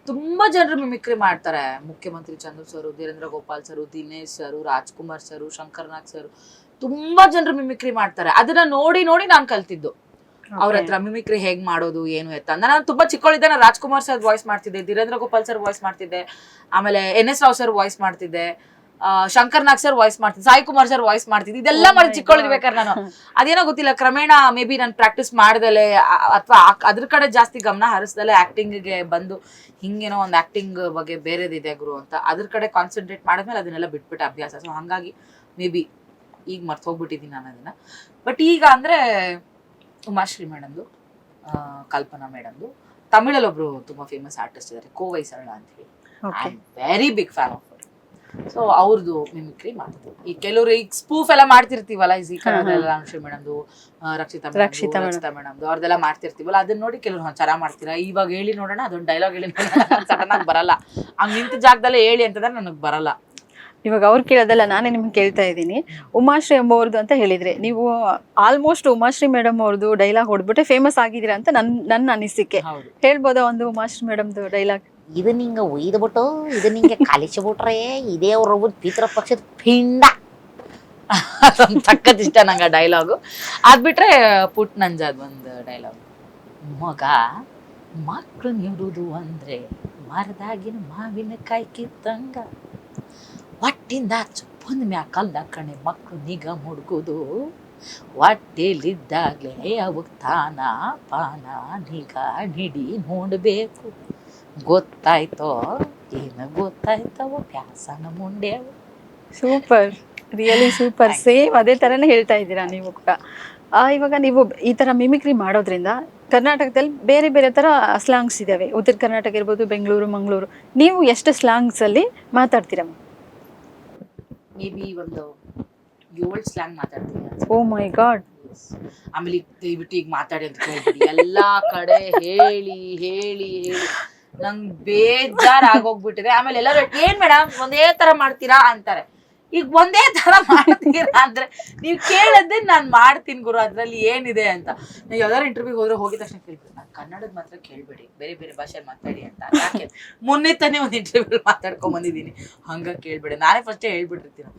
ತುಂಬಾ ಜನರು ಮಿಮಿಕ್ರಿ ಮಾಡ್ತಾರೆ. Mukhyamantri Chandru sir, Dheerendra Gopal sir, Dinesh sir, Rajkumar sir, Shankar Nag sir, ತುಂಬಾ ಜನರು ಮಿಮಿಕ್ರಿ ಮಾಡ್ತಾರೆ. ಅದನ್ನ ನೋಡಿ ನಾನು ಕಲ್ತಿದ್ದು. ಅವ್ರ ಹತ್ರ ಮಿಮಿಕ್ರಿ ಹೇಗ್ ಮಾಡೋದು ಏನು ಎತ್ತ ನಾನು ತುಂಬಾ ಚಿಕ್ಕವಳಿದ್ದೆ. ನಾನು ರಾಜ್ಕುಮಾರ್ ಸರ್ ವಾಯ್ಸ್ ಮಾಡ್ತಿದ್ದೆ, ಧೀರೇಂದ್ರ ಗೋಪಾಲ್ ಸರ್ ವಾಯ್ಸ್ ಮಾಡ್ತಿದ್ದೆ, ಆಮೇಲೆ NS ರಾವ್ ಸರ್ ವಾಯ್ಸ್ ಮಾಡ್ತಿದ್ದೆ, ಶಂಕರ್ ನಾಗ್ ಸರ್ ವಾಯ್ಸ್ ಮಾಡ್ತಿದ್ದೆ, ಸಾಯಿ ಕುಮಾರ್ ಸರ್ ವಾಯ್ಸ್ ಮಾಡ್ತಿದ್ದೆ. ಇದೆಲ್ಲ ಮಾಡಿ ಚಿಕ್ಕವಳಿರ್ಬೇಕಾದ್ರೆ ನಾನು ಅದೇನೋ ಗೊತ್ತಿಲ್ಲ, ಕ್ರಮೇಣ ಮೇ ಬಿ ನಾನು ಪ್ರಾಕ್ಟೀಸ್ ಮಾಡ್ದಲೆ ಅಥವಾ ಅದ್ರ ಕಡೆ ಜಾಸ್ತಿ ಗಮನ ಹರಿಸ್ದಲೆ ಆಕ್ಟಿಂಗ್ಗೆ ಬಂದು ಹಿಂಗೇನೋ ಒಂದು ಆಕ್ಟಿಂಗ್ ಬಗ್ಗೆ ಬೇರೆದಿದೆ ಗುರು ಅಂತ ಅದ್ರ ಕಡೆ ಕಾನ್ಸಂಟ್ರೇಟ್ ಮಾಡಿದ್ಮೇಲೆ ಅದನ್ನೆಲ್ಲ ಬಿಟ್ಬಿಟ್ಟೆ ಅಭ್ಯಾಸ. ಸೊ ಹಂಗಾಗಿ ಮೇ ಬಿ ಈಗ ಮರ್ತೋಗ್ಬಿಟ್ಟಿದ್ದೀನಿ ನಾನು ಅದನ್ನ. ಬಟ್ ಈಗ ಅಂದ್ರೆ ಉಮಾಶ್ರೀ ಮೇಡಮ್ದು, ಕಲ್ಪನಾ ಮೇಡಮ್ದು, ತಮಿಳಲ್ಲಿ ಒಬ್ರು ತುಂಬಾ ಫೇಮಸ್ ಆರ್ಟಿಸ್ಟ್ ಇದ್ದಾರೆ, ಕೋವೈ ಸರಳ ಅಂತ ಹೇಳಿ. I am very big fan of. So ಅವ್ರದ್ದು ಮಿಮಿಕ್ರಿ ಮಾಡ್ತೀವಿ. ಈ ಕೆಲವರು ಈಗ ಸ್ಪೂಫ್ ಎಲ್ಲ ಮಾಡ್ತಿರ್ತೀವಲ್ಲ, ಈ ಶ್ರೀ ಮೇಡಮ್ದು, ರಕ್ಷಿತಾ ಮೇಡಮ್ದು ಅವ್ರದೆಲ್ಲ ಮಾಡ್ತಿರ್ತೀವಲ್ಲ, ಅದನ್ನ ನೋಡಿ ಕೆಲವ್ರು ಚೆನ್ನಾಗಿ ಮಾಡ್ತೀರಾ, ಇವಾಗ ಹೇಳಿ ನೋಡೋಣ, ಅದೊಂದು ಡೈಲಾಗ್ ಹೇಳಿ ಸಡನ್ ಆಗಿ ಬರಲ್ಲ, ಹಂಗ್ ನಿಂತ ಜಾಗದಲ್ಲೇ ಹೇಳಿ ಅಂತಂದ್ರೆ ನನಗೆ ಬರಲ್ಲ. ಇವಾಗ ಅವ್ರು ಕೇಳೋದಲ್ಲ, ನಾನೇ ನಿಮ್ಗೆ ಕೇಳ್ತಾ ಇದ್ದೀನಿ. ಉಮಾಶ್ರೀ ಎಂಬವ್ರದ್ದು ಅಂತ ಹೇಳಿದ್ರೆ, ನೀವು ಆಲ್ಮೋಸ್ಟ್ ಉಮಾಶ್ರೀ ಮೇಡಮ್ ಅವ್ರದ್ದು ಡೈಲಾಗ್ ಹೊಡ್ಬಿಟ್ಟೆ ಫೇಮಸ್ ಆಗಿದ್ದೀರಾ ಅಂತ ನನ್ನ ಅನಿಸಿಕೆ. ಹೇಳ್ಬೋದಾ ಒಂದು ಉಮಾಶ್ರೀ ಮೇಡಮ್ದು ಡೈಲಾಗ್? ಇದನ್ನ ಹಿಂಗ ಒಯ್ದುಬಿಟ್ಟು ಇದನ್ನ ಹಿಂಗೆ ಕಲಿಸಿಬಿಟ್ರೆ ಇದೇ ಅವ್ರ ಪಿತೃ ಪಕ್ಷದ ಪಿಂಡ. ಅದೊಂದು ಸಖತ್ ಇಷ್ಟ ನಂಗೆ ಆ ಡೈಲಾಗು. ಅದ್ಬಿಟ್ರೆ ಪುಟ್ ನಂಜಾದ್ ಒಂದು ಡೈಲಾಗ್, ಮಗ ಮಕ್ಳು ನಿರುದು ಅಂದ್ರೆ ಮರದಾಗಿನ ಮಾವಿನಕಾಯಿ ಕಿತ್ತಂಗ, ಹೊಟ್ಟಿಂದ ಚುಪ್ಪಂದ ಮ್ಯಾಕಲ್ದ ಕಣೆ ಮಕ್ಳು ನಿಗ ಮುಡ್ಗುದು, ಹೊಟ್ಟೆಲಿದ್ದಾಗಲೇ ಅವಕ್ ತಾನ ಪಾನ ನಿಗ ನಿಡಿ ನೋಡ್ಬೇಕು, ಗೊತ್ತಾಯ್ತೋ ಏನು ಗೊತ್ತಾಯ್ತವ ಪ್ಯಾಸನ ಮುಂಡೆವು. Super, really super. ಸೇಮ್ ಅದೇ ಥರನೇ ಹೇಳ್ತಾ ಇದ್ದೀರಾ ನೀವು ಕೂಡ. ಇವಾಗ ನೀವು ಈ ಥರ ಮಿಮಿಕ್ರಿ ಮಾಡೋದ್ರಿಂದ ಕರ್ನಾಟಕದಲ್ಲಿ ಬೇರೆ ಬೇರೆ ಥರ ಸ್ಲಾಂಗ್ಸ್ ಇದ್ದಾವೆ. ಉತ್ತರ ಕರ್ನಾಟಕ ಇರ್ಬೋದು, ಬೆಂಗಳೂರು, ಮಂಗಳೂರು. ನೀವು ಎಷ್ಟು ಸ್ಲಾಂಗ್ಸಲ್ಲಿ ಮಾತಾಡ್ತೀರಮ್ಮ? ಮೇ ಬಿ ಒಂದು 7 ಸ್ಲ್ಯಾಂಗ್ ಮಾತಾಡ್ತೀನಿ. ಓ ಮೈ ಗಾಡ್. ಆಮೇಲೆ ದಯವಿಟ್ಟು ಈಗ ಮಾತಾಡಿ ಅಂತ ಕೇಳ್ಬಿಡಿ, ಎಲ್ಲಾ ಕಡೆ ಹೇಳಿ ಹೇಳಿ ಹೇಳಿ ನಂಗೆ ಬೇಜಾರ್ ಆಗೋಗ್ಬಿಟ್ಟಿದೆ. ಆಮೇಲೆ ಎಲ್ಲರೂ ಏನ್ ಮೇಡಮ್ ಒಂದೇ ತರ ಮಾಡ್ತೀರಾ ಅಂತಾರೆ. ಈಗ ಒಂದೇ ತರ ಮಾಡ್ತೀರಾ ಅಂದ್ರೆ ನೀವ್ ಕೇಳದ್ದೆ ನಾನ್ ಮಾಡ್ತೀನಿ ಗುರು, ಅದ್ರಲ್ಲಿ ಏನಿದೆ ಅಂತ. ನೀವು ಯಾವ್ದಾರು ಇಂಟರ್ವ್ಯೂ ಹೋದ್ರೆ ಹೋಗಿದ ತಕ್ಷಣ ಕೇಳ್ಬಿಡಿ, ನಾನು ಕನ್ನಡದ ಮಾತ್ರ ಕೇಳ್ಬೇಡಿ, ಬೇರೆ ಬೇರೆ ಭಾಷೆ ಮಾತಾಡಿ ಅಂತ. ಯಾಕೆ ಮೊನ್ನೆ ತಾನೇ ಒಂದು ಇಂಟರ್ವ್ಯೂ ಮಾತಾಡ್ಕೊಂಡ್ ಬಂದಿದ್ದೀನಿ, ಹಂಗ ಕೇಳ್ಬೇಡಿ. ನಾನೇ ಫಸ್ಟೇ ಹೇಳ್ಬಿಟ್ಟಿರ್ತೀನಿ,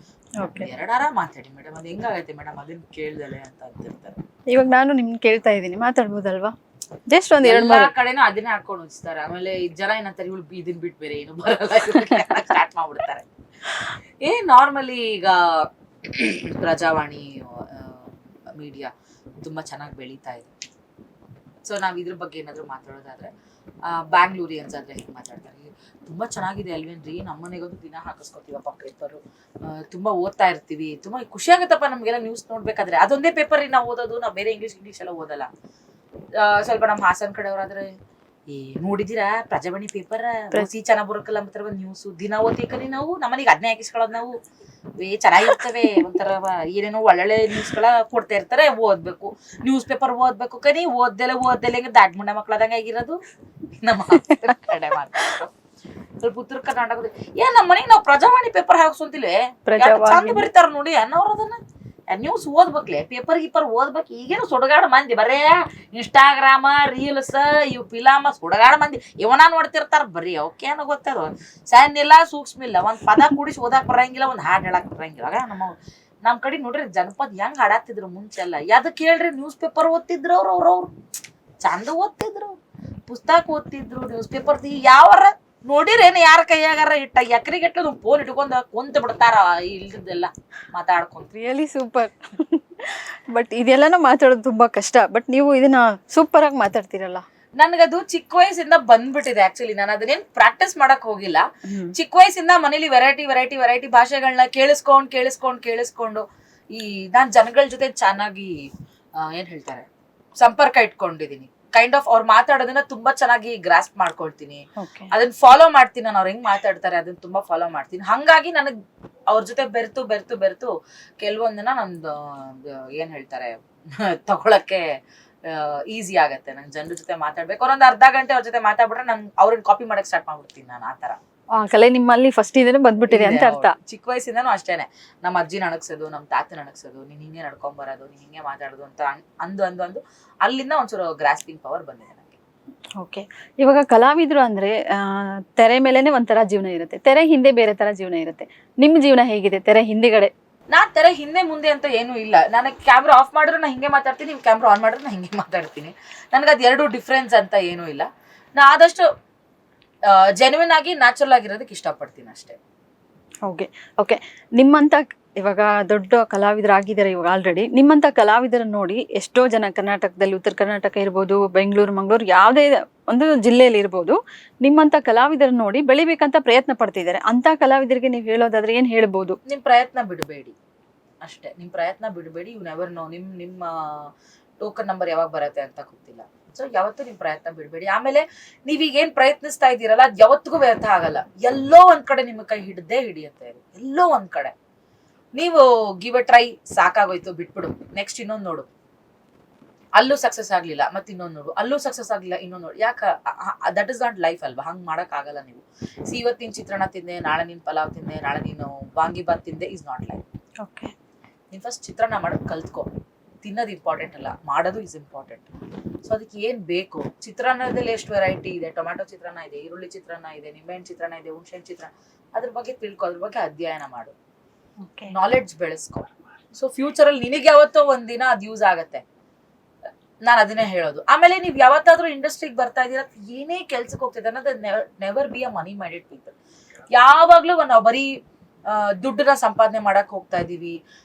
ಎರಡಾರ ಮಾತಾಡಿ ಮೇಡಮ್, ಅದು ಹೆಂಗಾಗತ್ತೆ ಮೇಡಮ್ ಅದನ್ನ ಕೇಳ್ದಲೆ ಅಂತ ಅಂತಿರ್ತಾರೆ. ಇವಾಗ ನಾನು ನಿಮ್ಗೆ ಕೇಳ್ತಾ ಇದ್ದೀನಿ, ಮಾತಾಡ್ಬೋದಲ್ವಾ? ಜಸ್ಟ್ ಒಂದ್ ಎಲ್ಲಾ ಕಡೆನೂ ಅದನ್ನೇ ಹಾಕೊಂಡು ಹೋಗಿಸ್ತಾರೆ. ಆಮೇಲೆ ಜನ ಏನಂತಾರೆ, ಇವಳು ಇದನ್ ಬಿಟ್ಟು ಬೇರೆ ಏನು ಬರಲ್ಲ ಸ್ಟಾರ್ಟ್ ಮಾಡ್ಬಿಡ್ತಾರೆ. ನಾರ್ಮಲಿ ಈಗ ಪ್ರಜಾವಾಣಿ ಮೀಡಿಯಾ ತುಂಬಾ ಚೆನ್ನಾಗಿ ಬೆಳೀತಾ ಇದೆ. ಸೊ ನಾವ್ ಇದ್ರ ಬಗ್ಗೆ ಏನಾದ್ರು ಮಾತಾಡೋದಾದ್ರೆ, ಬ್ಯಾಂಗ್ಳೂರಿಯನ್ಸ್ ಆದ್ರೆ ಹೇಗೆ ಮಾತಾಡ್ತಾರೆ, ತುಂಬಾ ಚೆನ್ನಾಗಿದೆ ಅಲ್ವೇನ್ರಿ, ನಮ್ಮನೆಗೊಂದು ದಿನ ಹಾಕಿಸ್ಕೊತೀವಪ್ಪ ಪೇಪರು, ತುಂಬಾ ಓದ್ತಾ ಇರ್ತೀವಿ, ತುಂಬಾ ಖುಷಿ ಆಗತ್ತಪ್ಪ ನಮ್ಗೆಲ್ಲ ನ್ಯೂಸ್ ನೋಡ್ಬೇಕಾದ್ರೆ. ಅದೊಂದೇ ಪೇಪರ್ ನಾವು ಓದೋದು, ನಾವು ಬೇರೆ ಇಂಗ್ಲಿಷ್ ಎಲ್ಲ ಓದಲ್ಲ. ಸ್ವಲ್ಪ ನಮ್ಮ ಹಾಸನ್ ಕಡೆಯವರಾದ್ರೆ ನೋಡಿದಿರಾ ಪ್ರಜಾವಾಣಿ ಪೇಪರ್ ಚೆನ್ನಾಗ್ ಬರೋಕಲ್ಲ ಅಂತಾರ ಒಂದ್ ನ್ಯೂಸ್ ದಿನ ಓದ್ಬೇಕನಿ ನಾವು, ನಮ್ಮನೆಗೆ ಅದನ್ನೇ ಹಾಕಿಸ್ಕೊಳ್ಳೋದು ನಾವು. ಚೆನ್ನಾಗಿರ್ತವೆ ಒಂಥರ ಏನೇನೋ ಒಳ್ಳೊಳ್ಳೆ ನ್ಯೂಸ್ಗಳ ಕೊಡ್ತಾ ಇರ್ತಾರೆ, ಓದ್ಬೇಕು. ನ್ಯೂಸ್ ಪೇಪರ್ ಓದ್ಬೇಕು ಕನಿ, ಓದ್ದೆಲೆ ಹಿಂಗ ದಾಟ್ ಮುಂಡೆ ಮಕ್ಳದಂಗ ಆಗಿರೋದು ನಮ್ಮ ಕಡೆ ಮಾತಾಡೋದು. ಸ್ವಲ್ಪ ಉತ್ತರ ಕರ್ನಾಟಕದ ನಮ್ಮ ಮನೆಗೆ ನಾವು ಪ್ರಜಾವಾಣಿ ಪೇಪರ್ ಹಾಕ್ಸೋತಿಲ್ವೇ, ಚಂದ ಬರೀತಾರ ನೋಡಿ ಅನ್ನೋರು ಅದನ್ನ. ನ್ಯೂಸ್ ಓದ್ಬೇಕ್ಲೆ, ಪೇಪರ್ ಗೀಪರ್ ಓದ್ಬೇಕು. ಈಗೇನು ಸುಡಗಾಡ ಮಂದಿ ಬರೇ ಇನ್ಸ್ಟಾಗ್ರಾಮ, ರೀಲ್ಸ್, ಇವು ಫಿಲಾಮ, ಸುಡಗಾಡ ಮಂದಿ ಇವನ ನೋಡ್ತಿರ್ತಾರ ಬರೀ. ಅವಕ್ಕೇನು ಗೊತ್ತದ, ಸಣ್ಣ ಇಲ್ಲ ಸೂಕ್ಷ್ಮ ಇಲ್ಲ, ಒಂದ್ ಪದ ಕೂಡಿಸಿ ಓದಾಕ್ ಬರಂಗಿಲ್ಲ, ಒಂದ್ ಹಾಡ್ ಹೇಳಕ್ ಬರಂಗಿಲ್ಲ. ನಮ್ ಕಡೆ ನೋಡ್ರಿ ಜನಪದ ಹೆಂಗ್ ಹಾಡಾತಿದ್ರು ಮುಂಚೆಲ್ಲ. ಯಾವ್ದಕ್ ಹೇಳ್ರಿ, ನ್ಯೂಸ್ ಪೇಪರ್ ಓದ್ತಿದ್ರು ಅವ್ರು ಚಂದ ಓದ್ತಿದ್ರು, ಪುಸ್ತಕ ಓದ್ತಿದ್ರು, ನ್ಯೂಸ್ ಪೇಪರ್ ಯಾವಾರ ನೋಡಿರೇನು ಯಾರ ಕೈಯಾಗಾರ ಇಟ್ಟ ಎಕರೆಗೆಟ್ಲ ಫೋನ್ ಇಟ್ಕೊಂಡ್ ಕುಂತ ಬಿಡ್ತಾರ ಇಲ್ದಿದ್ದೆಲ್ಲ ಮಾತಾಡ್ಕೊಂತ. Really super. ಬಟ್ ಇದೆಲ್ಲನೂ ಮಾತಾಡೋದು ತುಂಬಾ ಕಷ್ಟ, ಬಟ್ ನೀವು ಇದನ್ನ ಸೂಪರ್ ಆಗಿ ಮಾತಾಡ್ತೀರಲ್ಲ. ನನ್ಗದು ಚಿಕ್ಕ ವಯಸ್ಸಿಂದ ಬಂದ್ಬಿಟ್ಟಿದೆ. ಆಕ್ಚುಲಿ ನಾನು ಅದನ್ನೇನ್ ಪ್ರಾಕ್ಟೀಸ್ ಮಾಡಕ್ ಹೋಗಿಲ್ಲ. ಚಿಕ್ಕ ವಯಸ್ಸಿಂದ ಮನೇಲಿ ವೆರೈಟಿ ಭಾಷೆಗಳನ್ನ ಕೇಳಿಸ್ಕೊಂಡು ಈ ನಾನ್ ಜನಗಳ ಜೊತೆ ಚೆನ್ನಾಗಿ ಏನ್ ಹೇಳ್ತಾರೆ ಸಂಪರ್ಕ ಇಟ್ಕೊಂಡಿದೀನಿ. ಕೈಂಡ್ ಆಫ್ ಅವ್ರು ಮಾತಾಡೋದನ್ನ ತುಂಬಾ ಚೆನ್ನಾಗಿ ಗ್ರಾಸ್ಪ್ ಮಾಡ್ಕೊಳ್ತೀನಿ, ಅದನ್ನ ಫಾಲೋ ಮಾಡ್ತೀನಿ. ನಾನು ಅವ್ರು ಹೆಂಗ್ ಮಾತಾಡ್ತಾರೆ ಅದನ್ನ ತುಂಬಾ ಫಾಲೋ ಮಾಡ್ತೀನಿ. ಹಂಗಾಗಿ ನನಗ್ ಅವ್ರ ಜೊತೆ ಬೆರ್ತು ಕೆಲವೊಂದನ್ನ ನಮ್ದು ಏನ್ ಹೇಳ್ತಾರೆ ತಗೊಳಕ್ಕೆ ಈಸಿ ಆಗತ್ತೆ. ನಂಗೆ ಜನರ ಜೊತೆ ಮಾತಾಡ್ಬೇಕು, ಅವ್ರೊಂದು ಅರ್ಧ ಗಂಟೆ ಅವ್ರ ಜೊತೆ ಮಾತಾಡ್ಬಿಟ್ರೆ ನಂಗೆ ಅವ್ರನ್ನ ಕಾಪಿ ಮಾಡಕ್ ಸ್ಟಾರ್ಟ್ ಮಾಡ್ಬಿಡ್ತೀನಿ ನಾನು. ಆ ತರ ಕಲೆ ನಿಮ್ಮಲ್ಲಿ ಫಸ್ಟ್ ಇಂದನೂ ಬಂದ್ಬಿಟ್ಟಿದೆ ಅಂತ ಅರ್ಥ. ಚಿಕ್ಕ ವಯಸ್ಸಿಂದನೂ ಅಷ್ಟೇನೆ, ನಮ್ಮ ಅಜ್ಜಿ ನಡಕ್ಸೋದು, ನಮ್ಮ ತಾತ ನಡಕ್ಸೋದು, ನೀನ್ ಹಿಂಗೆ ನಡ್ಕೊಂಡ್ ಬರೋದು, ನೀನ್ ಹಿಂಗೆ ಮಾತಾಡೋದು ಅಂತ ಅಂದು ಅಲ್ಲಿಂದ ಒಂಚೂರು ಗ್ರಾಸ್ಪಿಂಗ್ ಪವರ್ ಬಂದಿದೆ ನನಗೆ. ಓಕೆ, ಇವಾಗ ಕಲಾವಿದ್ರು ಅಂದ್ರೆ ತೆರೆ ಮೇಲೆನೆ ಒಂಥರ ಜೀವನ ಇರುತ್ತೆ, ತೆರೆ ಹಿಂದೆ ಬೇರೆ ತರ ಜೀವನ ಇರುತ್ತೆ. ನಿಮ್ ಜೀವನ ಹೇಗಿದೆ ತೆರೆ ಹಿಂದೆಗಡೆ? ನಾನ್ ತರ ಹಿಂದೆ ಮುಂದೆ ಅಂತ ಏನೂ ಇಲ್ಲ. ನನಗೆ ಕ್ಯಾಮ್ರಾ ಆಫ್ ಮಾಡಿದ್ರೆ ನಾ ಹಿಂಗೆ ಮಾತಾಡ್ತೀನಿ, ನೀವು ಕ್ಯಾಮ್ರಾ ಆನ್ ಮಾಡಿದ್ರೆ ನಾ ಹಿಂಗೆ ಮಾತಾಡ್ತೀನಿ. ನನಗೆ ಅದು ಎರಡು ಡಿಫ್ರೆನ್ಸ್ ಅಂತ ಏನೂ ಇಲ್ಲ. ನಾ ಆದಷ್ಟು ಜೆನ್ಯೂನ್ ಆಗಿ ನ್ಯಾಚುರಲ್ ಆಗಿರೋದಕ್ಕೆ ಇಷ್ಟಪಡ್ತೀನಿ ಅಷ್ಟೇ. Okay okay. ನಿಮ್ಮಂಥ ಇವಾಗ ದೊಡ್ಡ ಕಲಾವಿದರಾಗಿದ್ದಾರೆ ಇವಾಗ ಆಲ್ರೆಡಿ. ನಿಮ್ಮಂಥ ಕಲಾವಿದರನ್ನು ನೋಡಿ ಎಷ್ಟೋ ಜನ ಕರ್ನಾಟಕದಲ್ಲಿ, ಉತ್ತರ ಕರ್ನಾಟಕ ಇರ್ಬೋದು, ಬೆಂಗಳೂರು, ಮಂಗಳೂರು, ಯಾವುದೇ ಒಂದು ಜಿಲ್ಲೆಯಲ್ಲಿ ಇರ್ಬೋದು, ನಿಮ್ಮಂಥ ಕಲಾವಿದರನ್ನು ನೋಡಿ ಬೆಳಿಬೇಕಂತ ಪ್ರಯತ್ನ ಪಡ್ತಿದ್ದಾರೆ. ಅಂಥ ಕಲಾವಿದರಿಗೆ ನೀವು ಹೇಳೋದಾದ್ರೆ ಏನು ಹೇಳ್ಬೋದು? ನಿಮ್ಮ ಪ್ರಯತ್ನ ಬಿಡಬೇಡಿ ಅಷ್ಟೇ. ನಿಮ್ಮ ಪ್ರಯತ್ನ ಬಿಡಬೇಡಿ. ಯು ನೆವರ್ ನೋ ನಿಮ್ಮ ಟೋಕನ್ ನಂಬರ್ ಯಾವಾಗ ಬರುತ್ತೆ ಅಂತ ಗೊತ್ತಿಲ್ಲ. ಸೊ ಯಾವತ್ತೂ ನಿಮ್ಮ ಪ್ರಯತ್ನ ಬಿಡಬೇಡಿ. ಆಮೇಲೆ ನೀವೀಗ ಏನ್ ಪ್ರಯತ್ನಿಸ್ತಾ ಇದ್ದೀರಲ್ಲ, ಅದು ಯಾವತ್ತಿಗೂ ವ್ಯರ್ಥ ಆಗಲ್ಲ. ಎಲ್ಲೋ ಒಂದ್ ಕಡೆ ನಿಮ್ಮ ಕೈ ಹಿಡಿಯುತ್ತೆ. ಎಲ್ಲೋ ಒಂದ್ ಕಡೆ ನೀವು ಗಿವ್ ಅ ಟ್ರೈ, ಸಾಕಾಗೋಯ್ತು ಬಿಟ್ಬಿಡು, ನೆಕ್ಸ್ಟ್ ಇನ್ನೊಂದು ನೋಡು, ಅಲ್ಲೂ ಸಕ್ಸಸ್ ಆಗ್ಲಿಲ್ಲ, ಮತ್ತೆ ಇನ್ನೊಂದು ನೋಡು, ಅಲ್ಲೂ ಸಕ್ಸಸ್ ಆಗ್ಲಿಲ್ಲ, ಇನ್ನೊಂದು ನೋಡು. ಯಾಕ? ದಟ್ ಇಸ್ ನಾಟ್ ಲೈಫ್ ಅಲ್ವಾ? ಹಂಗ್ ಮಾಡಕ್ ಆಗಲ್ಲ ನೀವು. ಇವತ್ತಿನ ಚಿತ್ರಾನ್ನ ತಿಂದೆ, ನಾಳೆ ನೀನ್ ಪಲಾವ್ ತಿಂದೆ, ನಾಳೆ ನೀನು ವಾಂಗಿಬಾತ್ ತಿಂದೆ, ಇಸ್ ನಾಟ್ ಲೈಫ್. ಓಕೆ. ನೀನ್ ಫಸ್ಟ್ ಚಿತ್ರಾನ್ನ ಮಾಡೋದು ಕಲ್ತ್ಕೊ. ತಿನ್ನೋದು ಇಂಪಾರ್ಟೆಂಟ್ ಅಲ್ಲ, ಮಾಡೋದು ಇಸ್ ಇಂಪಾರ್ಟೆಂಟ್. ಸೊ ಅದಕ್ಕೆ ಏನ್ ಬೇಕು? ಚಿತ್ರಾನ್ನದಲ್ಲಿ ಎಷ್ಟು ವೆರೈಟಿ ಇದೆ. ಟೊಮ್ಯಾಟೊ ಚಿತ್ರಾನ್ನ ಇದೆ, ಈರುಳ್ಳಿ ಚಿತ್ರಾನ್ನ ಇದೆ, ನಿಂಬೆಹಣ್ಣು ಚಿತ್ರಾನ್ನ ಇದೆ, ಹುಣಸೆಹಣ್ಣು ಚಿತ್ರಾನ್ನ. ಅದ್ರ ಬಗ್ಗೆ ತಿಳ್ಕೊ, ಅದ್ರ ಬಗ್ಗೆ ಅಧ್ಯಯನ ಮಾಡು, ನಾಲೆಡ್ಜ್ ಬೆಳೆಸ್ಕೊ. ಸೊ ಫ್ಯೂಚರ್ ಅಲ್ಲಿ ನಿನಗೆ ಯಾವತ್ತೋ ಒಂದಿನ ಅದು ಯೂಸ್ ಆಗತ್ತೆ. ನಾನು ಅದನ್ನೇ ಹೇಳೋದು. ಆಮೇಲೆ ನೀವ್ ಯಾವತ್ತಾದ್ರೂ ಇಂಡಸ್ಟ್ರಿಗೆ ಬರ್ತಾ ಇದೀರ, ಏನೇ ಕೆಲ್ಸಕ್ಕೆ ಹೋಗ್ತಿದೆ ಅನ್ನೋದು never be a money minded people. ಯಾವಾಗ್ಲೂ ನಾವು ಬರೀ ದುಡ್ಡನ್ನ ಸಂಪಾದನೆ ಮಾಡಕ್ ಹೋಗ್ತಾ ಇದೀವಿ,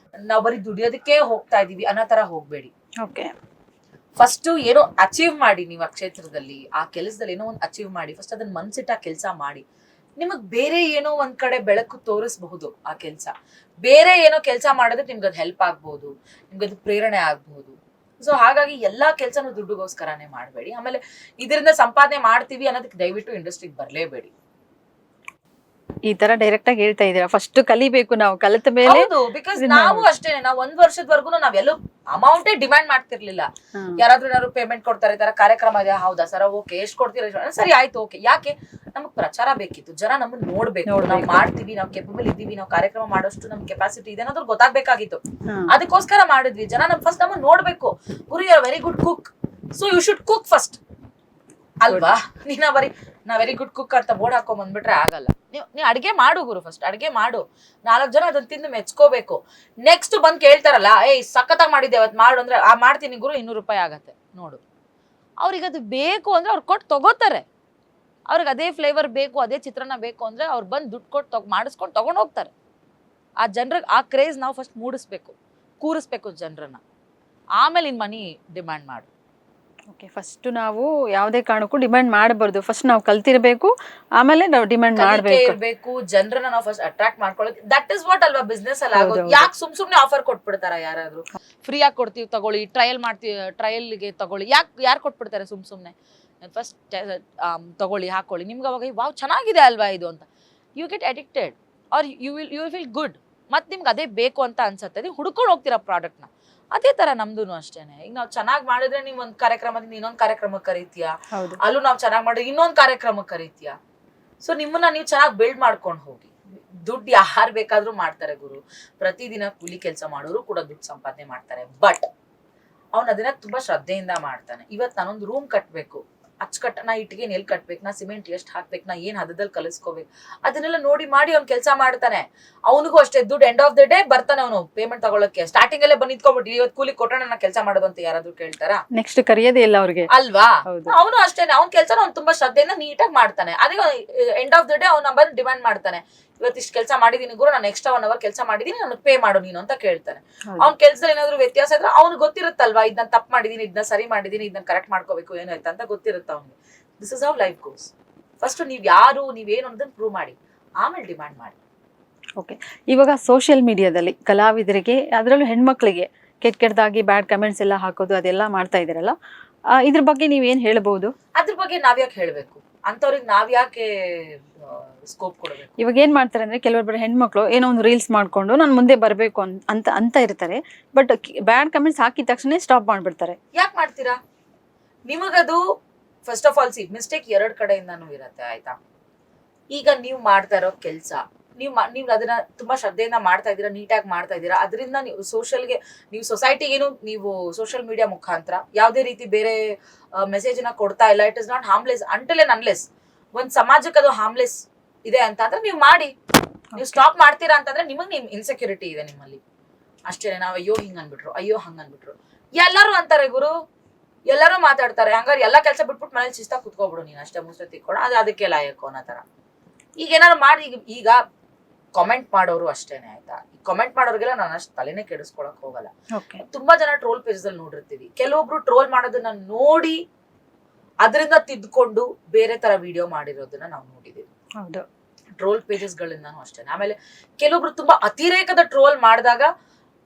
ನಾವು ಬರೀ ದುಡಿಯೋದಕ್ಕೆ ಹೋಗ್ತಾ ಇದೀವಿ ಅನ್ನೋ ತರ ಹೋಗ್ಬೇಡಿ. ಓಕೆ. ಫಸ್ಟ್ ಏನೋ ಅಚೀವ್ ಮಾಡಿ. ನೀವು ಆ ಕ್ಷೇತ್ರದಲ್ಲಿ, ಆ ಕೆಲಸದಲ್ಲಿ ಏನೋ ಒಂದು ಅಚೀವ್ ಮಾಡಿ. ಫಸ್ಟ್ ಅದನ್ನ ಮನ್ಸಿಟ್ಟ ಕೆಲಸ ಮಾಡಿ. ನಿಮಗ್ ಬೇರೆ ಏನೋ ಒಂದ್ ಕಡೆ ಬೆಳಕು ತೋರಿಸಬಹುದು ಆ ಕೆಲಸ. ಬೇರೆ ಏನೋ ಕೆಲಸ ಮಾಡೋದಕ್ಕೆ ನಿಮ್ಗೆ ಅದು ಹೆಲ್ಪ್ ಆಗ್ಬಹುದು, ನಿಮ್ಗೆ ಅದು ಪ್ರೇರಣೆ ಆಗ್ಬಹುದು. ಸೊ ಹಾಗಾಗಿ ಎಲ್ಲಾ ಕೆಲ್ಸನೂ ದುಡ್ಡುಗೋಸ್ಕರನೇ ಮಾಡಬೇಡಿ. ಆಮೇಲೆ ಇದರಿಂದ ಸಂಪಾದನೆ ಮಾಡ್ತೀವಿ ಅನ್ನೋದಕ್ಕೆ ದಯವಿಟ್ಟು ಇಂಡಸ್ಟ್ರಿಗೆ ಬರ್ಲೇಬೇಡಿ. ಈ ತರ ಡೈರೆಕ್ಟ್ ಆಗಿ ಹೇಳ್ತಾ ಇದೀರಾ. ಫಸ್ಟ್ ಕಲಿಬೇಕು, ನಾವು ಕಲಿತ ಮೇಲೆ. ಬಿಕಾಸ್ ನಾವು ಅಷ್ಟೇನೆ, ನಾವು 1 ವರ್ಷದವರೆಗೂ ನಾವೆಲ್ಲೂ ಅಮೌಂಟೇ ಡಿಮ್ಯಾಂಡ್ ಮಾಡ್ತಿರ್ಲಿಲ್ಲ. ಯಾರಾದ್ರೂ ಪೇಮೆಂಟ್ ಕೊಡ್ತಾರೆ, ಈ ತರ ಕಾರ್ಯಕ್ರಮ ಇದೆ, ಹೌದಾ ಸರ್, ಓಕೆ, ಎಷ್ಟು ಕೊಡ್ತೀರಾ, ಸರಿ ಆಯ್ತು, ಓಕೆ. ಯಾಕೆ? ನಮಗ್ ಪ್ರಚಾರ ಬೇಕಿತ್ತು, ಜನ ನಮ್ಮನ್ನ ನೋಡ್ಬೇಕು, ನಾವು ಮಾಡ್ತೀವಿ, ನಾವು ಕೆಪಬಲ್ ಇದ್ದೀವಿ, ನಾವು ಕಾರ್ಯಕ್ರಮ ಮಾಡೋಷ್ಟು ನಮ್ ಕೆಪಾಸಿಟಿ ಇದೆ ಅನ್ನೋದ್ರ ಗೊತ್ತಾಗ್ಬೇಕಾಗಿತ್ತು. ಅದಕ್ಕೋಸ್ಕರ ಮಾಡಿದ್ವಿ. ಜನ ಫಸ್ಟ್ ನಮ್ಮನ್ನ ನೋಡ್ಬೇಕು. ಗುರು, you are very good cook, so you should cook first ಅಲ್ವಾ? ನಾ ವೆರಿ ಗುಡ್ ಕುಕ್ ಅಂತ ಬೋರ್ಡ್ ಹಾಕೊಂಡ್ ಬಂದ್ಬಿಟ್ರೆ ಆಗಲ್ಲ. ನೀ ಅಡ್ಗೆ ಮಾಡು ಗುರು, ಫಸ್ಟ್ ಅಡ್ಗೆ ಮಾಡು. 4 ಜನ ಅದನ್ನ ತಿಂದು ಮೆಚ್ಕೋಬೇಕು. ನೆಕ್ಸ್ಟ್ ಬಂದ್ ಕೇಳ್ತಾರಲ್ಲ, ಏಯ್ ಸಖತ್ತಾಗಿ ಮಾಡಿದ್ದೆ ಅವತ್ತು ಮಾಡು ಅಂದ್ರೆ, ಮಾಡ್ತೀನಿ ಗುರು, 200 ರೂಪಾಯಿ ಆಗತ್ತೆ ನೋಡು. ಅವ್ರಿಗೆ ಅದು ಬೇಕು ಅಂದ್ರೆ ಅವ್ರು ಕೊಟ್ಟು ತಗೋತಾರೆ. ಅವ್ರಿಗೆ ಅದೇ ಫ್ಲೇವರ್ ಬೇಕು, ಅದೇ ಚಿತ್ರಾನ್ನ ಬೇಕು ಅಂದ್ರೆ ಅವ್ರು ಬಂದು ದುಡ್ಡು ಕೊಟ್ಟು ಮಾಡಿಸ್ಕೊಂಡು ತಗೊಂಡು ಹೋಗ್ತಾರೆ. ಆ ಜನರಿಗೆ ಆ ಕ್ರೇಜ್ ನಾವು ಫಸ್ಟ್ ಮೂಡಿಸ್ಬೇಕು, ಕೂರಿಸ್ಬೇಕು ಜನರನ್ನ. ಆಮೇಲೆ ಇನ್ ಮನಿ ಡಿಮ್ಯಾಂಡ್ ಮಾಡು. ಓಕೆ. ಫಸ್ಟ್ ನಾವು ಯಾವುದೇ ಕಾರಣಕ್ಕೂ ಡಿಮ್ಯಾಂಡ್ ಮಾಡಬಾರ್ದು. ಫಸ್ಟ್ ನಾವು ಕಲ್ತಿರ್ಬೇಕು, ಆಮೇಲೆ ನಾವು ಡಿಮ್ಯಾಂಡ್ ಮಾಡಬೇಕು. ಜನರನ್ನ ನಾವು ಫಸ್ಟ್ ಅಟ್ರಾಕ್ಟ್ ಮಾಡ್ಕೊಳ್ಳೋದು. ದಟ್ ಇಸ್ ವಾಟ್ ಅಲ್ವಾ ಬಿಸ್ನೆಸ್ ಅಲ್ಲಿ ಆಗೋದು. ಯಾಕೆ ಸುಮ್ನೆ ಆಫರ್ ಕೊಟ್ಬಿಡ್ತಾರ? ಯಾರಾದ್ರೂ ಫ್ರೀ ಆಗಿ ಕೊಡ್ತೀವಿ ತಗೊಳ್ಳಿ, ಟ್ರಯಲ್ಗೆ ತಗೊಳ್ಳಿ, ಯಾರು ಕೊಟ್ಬಿಡ್ತಾರೆ ಸುಮ್ನೆ? ಫಸ್ಟ್ ತಗೊಳ್ಳಿ, ಹಾಕೊಳ್ಳಿ, ನಿಮ್ಗೆ ಅವಾಗ ವಾವ್ ಚೆನ್ನಾಗಿದೆ ಅಲ್ವಾ ಇದು ಅಂತ you get addicted, or you will feel good. ಮತ್ತೆ ನಿಮ್ಗೆ ಅದೇ ಬೇಕು ಅಂತ ಅನ್ಸುತ್ತೆ, ನೀವು ಹುಡ್ಕೊಂಡು ಹೋಗ್ತೀರಾ ಪ್ರಾಡಕ್ಟ್ನ. ಅದೇ ತರ ನಮ್ದು ಅಷ್ಟೇನೆ. ಈಗ ನಾವು ಚೆನ್ನಾಗಿ ಮಾಡಿದ್ರೆ ನೀವ್ ಒಂದ್ ಕಾರ್ಯಕ್ರಮದಿಂದ ಇನ್ನೊಂದ್ ಕಾರ್ಯಕ್ರಮಕ್ಕೆ ಕರೀತೀಯಾ, ಅಲ್ಲೂ ನಾವ್ ಚೆನ್ನಾಗಿ ಮಾಡಿದ್ರೆ ಇನ್ನೊಂದ್ ಕಾರ್ಯಕ್ರಮಕ್ಕೆ ಕರೀತೀಯಾ. ಸೊ ನಿಮ್ಮನ್ನ ನೀವು ಚೆನ್ನಾಗಿ ಬಿಲ್ಡ್ ಮಾಡ್ಕೊಂಡು ಹೋಗಿ. ದುಡ್ಡು ಯಾರು ಬೇಕಾದ್ರೂ ಮಾಡ್ತಾರೆ ಗುರು. ಪ್ರತಿದಿನ ಕೂಲಿ ಕೆಲಸ ಮಾಡೋರು ಕೂಡ ದುಡ್ಡು ಸಂಪಾದನೆ ಮಾಡ್ತಾರೆ. ಬಟ್ ಅವ್ನು ಅದನ್ನ ತುಂಬಾ ಶ್ರದ್ಧೆಯಿಂದ ಮಾಡ್ತಾನೆ. ಇವತ್ತು ನಾನೊಂದು ರೂಮ್ ಕಟ್ಬೇಕು, ನಾ ಇಟ್ಟಿಗೆ ಎಲ್ಲಿ ಕಟ್ಬೇಕು, ನಾ ಸಿಮೆಂಟ್ ಎಷ್ಟು ಹಾಕ್ಬೇಕು, ನಾ ಏನ್ ಹದದಲ್ಲಿ ಕಲಿಸ್ಕೋಬೇಕು, ಅದನ್ನೆಲ್ಲ ನೋಡಿ ಮಾಡಿ ಅವ್ನು ಕೆಲಸ ಮಾಡ್ತಾನೆ. ಅವನಿಗೂ ಅಷ್ಟೇ ದುಡ್ಡು ಎಂಡ್ ಆಫ್ ದ ಡೇ ಬರ್ತಾನೆ ಅವನು ಪೇಮೆಂಟ್ ತಗೊಳಕ್ಕೆ. ಸ್ಟಾರ್ಟಿಂಗ್ ಅಲ್ಲೇ ಬಂದು ನಿಂತ್ಕೊಂಡ್ಬಿಟ್ಟು ಇವತ್ತು ಕೂಲಿ ಕೊಟ್ಟಣ ನಾ ಕೆಲಸ ಮಾಡೋದು ಅಂತ ಯಾರಾದ್ರೂ ಕೇಳ್ತಾರಾ? ನೆಕ್ಸ್ಟ್ ಕರಿಯೋದೇ ಇಲ್ಲ ಅವ್ರಿಗೆ ಅಲ್ವಾ? ಅವನು ಅಷ್ಟೇನೆ, ಅವ್ನ ಕೆಲಸ ಅವ್ನು ತುಂಬಾ ಶ್ರದ್ಧೆಯಿಂದ ನೀಟಾಗಿ ಮಾಡ್ತಾನೆ. ಅದೇ ಎಂಡ್ ಆಫ್ ದ ಡೇ ಅವ್ನ ಬಂದು ಡಿಮ್ಯಾಂಡ್ ಮಾಡ್ತಾನೆ, ಇವತ್ತು ಇಷ್ಟು ಕೆಲಸ ಮಾಡಿದೀನಿ ಗುರು, ನಾನು ಎಕ್ಸ್ಟ್ರಾ 1 ಅವರ್ ಕೆಲಸ ಮಾಡಿದೀನಿ, ನನಗೆ ಪೇ ಮಾಡು ನೀನು ಅಂತ ಕೇಳ್ತಾನೆ. ಅವ್ನ ಕೆಲ್ಸದಲ್ಲಿ ಏನಾದ್ರು ವ್ಯತ್ಯಾಸ ಇದ್ರೆ ಅವ್ನಿಗೆ ಗೊತ್ತಿರುತ್ತಲ್ವಾ, ಇದನ್ನ ತಪ್ಪು ಮಾಡಿದೀನಿ, ಇದನ್ನ ಸರಿ ಮಾಡಿದೀನಿ, ಇದನ್ನ ಕರೆಕ್ಟ್ ಮಾಡ್ಕೋಬೇಕು ಏನಾಯ್ತು ಅಂತ ಗೊತ್ತಿರುತ್ತೆ ಅವ್ನಿಗೆ. This is how life goes. First ನೀವೇನು ಅನ್ನೋದನ್ನ ಪ್ರೂವ್ ಮಾಡಿ, ಆಮೇಲೆ ಡಿಮ್ಯಾಂಡ್ ಮಾಡಿ. ಓಕೆ. ಇವಾಗ ಸೋಷಿಯಲ್ ಮೀಡಿಯಾದಲ್ಲಿ ಕಲಾವಿದರಿಗೆ, ಅದರಲ್ಲೂ ಹೆಣ್ಮಕ್ಳಿಗೆ ಕೆಟ್ಟದಾಗಿ ಬ್ಯಾಡ್ ಕಮೆಂಟ್ಸ್ ಎಲ್ಲ ಹಾಕೋದು ಅದೆಲ್ಲ ಮಾಡ್ತಾ ಇದ್ದೀರಲ್ಲ, ಇದ್ರ ಬಗ್ಗೆ ನೀವೇನು ಹೇಳ್ಬೋದು? ಅದ್ರ ಬಗ್ಗೆ ನಾವ್ಯಾಕೆ ಹೇಳ್ಬೇಕು? ಅಂತವ್ರಿಗೆ ನಾವ್ಯಾಕೆ ಸ್ಕೋಪ್ ಕೊಡಬೇಕು? ಇವಾಗ ಏನ್ ಮಾಡ್ತಾರೆ ಅಂದ್ರೆ, ಕೆಲವೊಬ್ಬರು ಹೆಣ್ಮಕ್ಳು ಏನೋ ಒಂದು ರೀಲ್ಸ್ ಮಾಡ್ಕೊಂಡು ನಾನು ಮುಂದೆ ಬರಬೇಕು ಅಂತ ಇರ್ತಾರೆ. ಬಟ್ ಬ್ಯಾಡ್ ಕಮೆಂಟ್ಸ್ ಹಾಕಿದ ತಕ್ಷಣ ಸ್ಟಾಪ್ ಮಾಡ್ಬಿಡ್ತಾರೆ. ಯಾಕೆ ಮಾಡ್ತೀರಾ? ನಿಮಗದು ಫಸ್ಟ್ ಆಫ್ ಆಲ್ ಮಿಸ್ಟೇಕ್ 2 ಕಡೆಯಿಂದಾನು ಇರತ್ತೆ, ಆಯ್ತಾ? ಈಗ ನೀವು ಮಾಡ್ತಾ ಇರೋ ಕೆಲ್ಸ, ನೀವು ಅದನ್ನ ತುಂಬಾ ಶ್ರದ್ಧೆಯಿಂದ ಮಾಡ್ತಾ ಇದ್ದೀರಾ, ನೀಟಾಗಿ ಮಾಡ್ತಾ ಇದ್ದೀರಾ. ಅದರಿಂದ ನೀವು ನೀವು ಸೊಸೈಟಿಗೇನು ನೀವು ಸೋಷಿಯಲ್ ಮೀಡಿಯಾ ಮುಖಾಂತರ ಯಾವುದೇ ರೀತಿ ಬೇರೆ ಮೆಸೇಜ್ ನ ಕೊಡ್ತಾ ಇಲ್ಲ. It is not harmless until and unless ಒಂದ್ ಸಮಾಜಕ್ಕೆ ಅದು ಹಾರ್ಮ್ಲೆಸ್ ಇದೆ ಅಂತ ಅಂದ್ರೆ ನೀವು ಮಾಡಿ. ನೀವು ಸ್ಟಾಪ್ ಮಾಡ್ತೀರಾ ಅಂತಂದ್ರೆ ನಿಮ್ ಇನ್ಸೆಕ್ಯೂರಿಟಿ ಇದೆ ನಿಮ್ಮಲ್ಲಿ. ಅಷ್ಟೇನೆ. ನಾವು ಅಯ್ಯೋ ಹಿಂಗ್ ಅನ್ಬಿಟ್ರು, ಅಯ್ಯೋ ಹಂಗ್ ಅನ್ಬಿಟ್ರು, ಎಲ್ಲರೂ ಅಂತಾರೆ ಗುರು, ಎಲ್ಲರೂ ಮಾತಾಡ್ತಾರೆ. ಹಂಗಾರೆ ಎಲ್ಲಾ ಕೆಲಸ ಬಿಟ್ಬಿಟ್ಟು ಮನೇಲಿ ಶಿಸ್ತಾಗಿ ಕುತ್ಕೊಬಿಡು ನೀನು, ಅಷ್ಟೇ ಮುಸ್ರೆ ತಿಕ್ಕೊಡ, ಅದಕ್ಕೆ ಲಾಯಕು ಅನ್ನೋ ತರ. ಈಗ ಏನಾದ್ರು ಮಾಡಿ, ಈಗ ಕಾಮೆಂಟ್ ಮಾಡೋರು ಅಷ್ಟೇನೆ ಆಯ್ತಾ, ಈ ಕಾಮೆಂಟ್ ಮಾಡೋರಿಗೆಲ್ಲ ನಾನು ಅಷ್ಟು ತಲೆನೇ ಕೆಡಿಸ್ಕೊಳಕ್ ಹೋಗಲ್ಲ. ತುಂಬಾ ಜನ ಟ್ರೋಲ್ ಪೇಜ್ ಅಲ್ಲಿ ನೋಡಿರ್ತೀವಿ, ಕೆಲವೊಬ್ರು ಟ್ರೋಲ್ ಮಾಡೋದನ್ನ ನೋಡಿ ಅದರಿಂದ ತಿದ್ಕೊಂಡು ಬೇರೆ ತರ ವಿಡಿಯೋ ಮಾಡಿರೋದನ್ನ ನಾವು ನೋಡಿದೀವಿ. ಹೌದು, ಟ್ರೋಲ್ ಪೇಜಸ್ ಗಳಿಂದಾನು ಅಷ್ಟೇನೆ. ಆಮೇಲೆ ಕೆಲವೊಬ್ರು ತುಂಬಾ ಅತಿರೇಕದ ಟ್ರೋಲ್ ಮಾಡಿದಾಗ,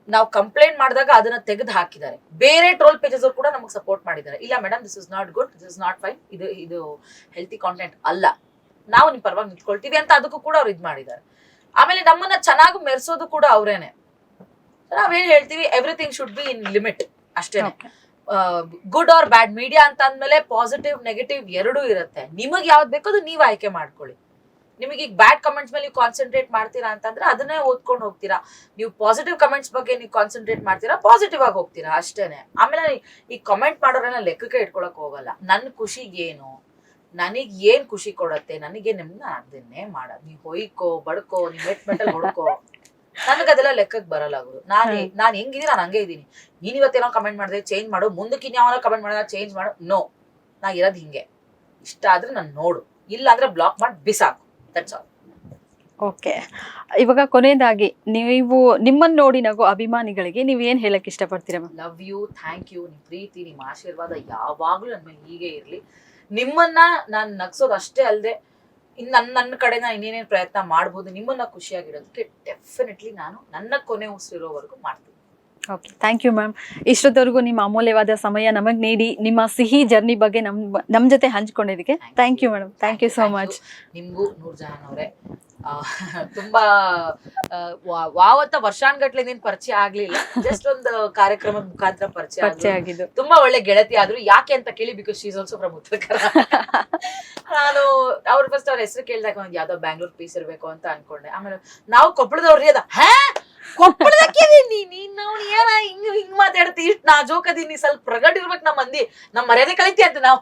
ನಾವು ಕಂಪ್ಲೇಂಟ್ ಮಾಡಿದಾಗ ಅದನ್ನ ತೆಗೆದು ಹಾಕಿದ್ದಾರೆ. ಬೇರೆ ಟ್ರೋಲ್ ಪೇಜಸ್ ಕೂಡ ನಮಗೆ ಸಪೋರ್ಟ್ ಮಾಡಿದ್ದಾರೆ, ಇಲ್ಲ madam this is not good, this is not fine, ಇದು ಹೆಲ್ತಿ ಕಾಂಟೆಂಟ್ ಅಲ್ಲ, ನಾವು ನಿಮ್ ಪರವಾಗಿ ನಿಂತ್ಕೊಳ್ತೀವಿ ಅಂತ ಅದಕ್ಕೂ ಕೂಡ ಅವ್ರು ಇದ್ ಮಾಡಿದ್ದಾರೆ. ಆಮೇಲೆ ನಮ್ಮನ್ನ ಚೆನ್ನಾಗಿ ಮೆರೆಸೋದು ಕೂಡ ಅವ್ರೇನೆ. ನಾವೇನ್ ಹೇಳ್ತೀವಿ, everything should be in limit ಅಷ್ಟೇನೆ. ಗುಡ್ ಆರ್ ಬ್ಯಾಡ್, ಮೀಡಿಯಾ ಅಂತ ಅಂದ್ಮೇಲೆ ಪಾಸಿಟಿವ್ ನೆಗೆಟಿವ್ ಎರಡೂ ಇರುತ್ತೆ. ನಿಮಗ್ ಯಾವ್ದು ಬೇಕೋ ಅದು ನೀವ್ ಆಯ್ಕೆ ಮಾಡ್ಕೊಳ್ಳಿ. ನಿಮಗೆ ಈಗ ಬ್ಯಾಡ್ ಕಮೆಂಟ್ಸ್ ಮೇಲೆ ನೀವು ಕಾನ್ಸಂಟ್ರೇಟ್ ಮಾಡ್ತೀರಾ ಅಂತಂದ್ರೆ ಅದನ್ನೇ ಓದ್ಕೊಂಡು ಹೋಗ್ತೀರಾ. ನೀವು ಪಾಸಿಟಿವ್ ಕಮೆಂಟ್ಸ್ ಬಗ್ಗೆ ನೀವು ಕಾನ್ಸಂಟ್ರೇಟ್ ಮಾಡ್ತೀರಾ, ಪಾಸಿಟಿವ್ ಆಗಿ ಹೋಗ್ತೀರಾ ಅಷ್ಟೇನೆ. ಆಮೇಲೆ ಈ ಕಮೆಂಟ್ ಮಾಡೋರೆಲ್ಲ ಲೆಕ್ಕಕ್ಕೆ ಇಟ್ಕೊಳಕ್ ಹೋಗಲ್ಲ. ನನ್ನ ಖುಷಿಗೇನು, ನನಗ್ ಏನ್ ಖುಷಿ ಕೊಡತ್ತೆ, ನನಗೆ ನಿಮ್ನ ಅದನ್ನೇ ಮಾಡೋದು. ನೀವ್ ಹೊಯ್ಕೋ ಬಡ್ಕೋ, ನೀವ್ ಮೆಟ್ಟಲ್ ಹೊಡ್ಕೋ, ನನಗದೆಲ್ಲ ಲೆಕ್ಕಕ್ಕೆ ಬರಲ್ಲ ಗುರು. ನಾನ್ ಹೆಂಗಿದೀನಿ ನಾನು ಹಂಗೆ ಇದೀನಿ. ನೀನ್ ಇವತ್ತೇನೋ ಕಮೆಂಟ್ ಮಾಡಿದ್ರೆ ಚೇಂಜ್ ಮಾಡು, ಮುಂದಕ್ಕೆ ಇನ್ಯಾವನೋ ಕಮೆಂಟ್ ಮಾಡಿದ್ರೆ ಚೇಂಜ್ ಮಾಡು. ನೋ, ನಾ ಇರೋದು ಹಿಂಗೆ. ಇಷ್ಟ ಆದ್ರೆ ನಾನು ನೋಡು, ಇಲ್ಲ ಅಂದ್ರೆ ಬ್ಲಾಕ್ ಮಾಡಿ ಬಿಸಾಕು. That's all. ಓಕೆ, ಇವಾಗ ಕೊನೆಯದಾಗಿ ನೀವು ನಿಮ್ಮನ್ನ ನೋಡಿ ನಗೋ ಅಭಿಮಾನಿಗಳಿಗೆ ನೀವ್ ಏನ್ ಹೇಳಕ್ ಇಷ್ಟಪಡ್ತೀರಾ? Love you, thank you. ನಿಮ್ ಪ್ರೀತಿ, ನಿಮ್ಮ ಆಶೀರ್ವಾದ ಯಾವಾಗ್ಲೂ ನನ್ನ ಮೇಲೆ ಹೀಗೆ ಇರ್ಲಿ. ನಿಮ್ಮನ್ನ ನಾನು ನಗ್ಸೋದು ಅಷ್ಟೇ ಅಲ್ಲದೆ ನನ್ನ ಕಡೆ ನಾನು ಇನ್ನೇನೇನು ಪ್ರಯತ್ನ ಮಾಡ್ಬೋದು ನಿಮ್ಮನ್ನ ಖುಷಿಯಾಗಿಡೋದಕ್ಕೆ ಡೆಫಿನೆಟ್ಲಿ ನಾನು ನನ್ನ ಕೊನೆ ಉಸಿರಿರೋವರೆಗೂ ಮಾಡ್ತೀನಿ. Okay, thank you ma'am. ಇಷ್ಟೊತ್ತವರೆಗೂ ನಿಮ್ಮ ಅಮೂಲ್ಯವಾದ ಸಮಯ ನಮಗೆ ನೀಡಿ ನಿಮ್ಮ ಸಿಹಿ ಜರ್ನಿ ಬಗ್ಗೆ ನಮ್ಮ ಜೊತೆ ಹಂಚ್ಕೊಂಡಿದ್ದಕ್ಕೆ thank you madam. Thank you so much. ನಿಮ್ಗೂ ನೂರ್ಜಹಾನ್ ಅವರೇ ತುಂಬಾ ವಾವತ್ತ ವರ್ಷಾನ್ಗಟ್ಲೆ ನೀನ್ ಪರಿಚಯ ಆಗ್ಲಿಲ್ಲ, ಜಸ್ಟ್ ಒಂದು ಕಾರ್ಯಕ್ರಮದ ಮುಖಾಂತರ ಪರಿಚಯ ಆಗಿದ್ದು. ತುಂಬಾ ಒಳ್ಳೆ ಗೆಳತಿ ಆದ್ರು. ಯಾಕೆ ಅಂತ ಕೇಳಿ, because she's also from Uttara Kannada. ನಾನು ಅವ್ರ ಫಸ್ಟ್ ಅವ್ರ ಹೆಸರು ಕೇಳಿದಾಗ ಒಂದ್ ಯಾವ್ದೋ ಬ್ಯಾಂಗ್ಳೂರ್ ಪೀಸ್ ಇರ್ಬೇಕು ಅಂತ ಅನ್ಕೊಂಡೆ. ಆಮೇಲೆ ನಾವು ಕೊಪ್ಪಳದವ್ರಿ ಅದ ಕೊಪ್ಪಳದಕ್ಕೆ ನಾವು ಏನ ಹಿಂಗ್ ಮಾತಾಡ್ತಿ, ಇಷ್ಟ ನಾ ಜೋಕದೀನಿ, ಸ್ವಲ್ಪ ಪ್ರಗಟ್ ಇರ್ಬೇಕು ನಮ್ಮ ಮಂದಿ, ನಮ್ ಮರ್ಯಾದೆ ಕಳಿತಿ ಅಂತ ನಾವು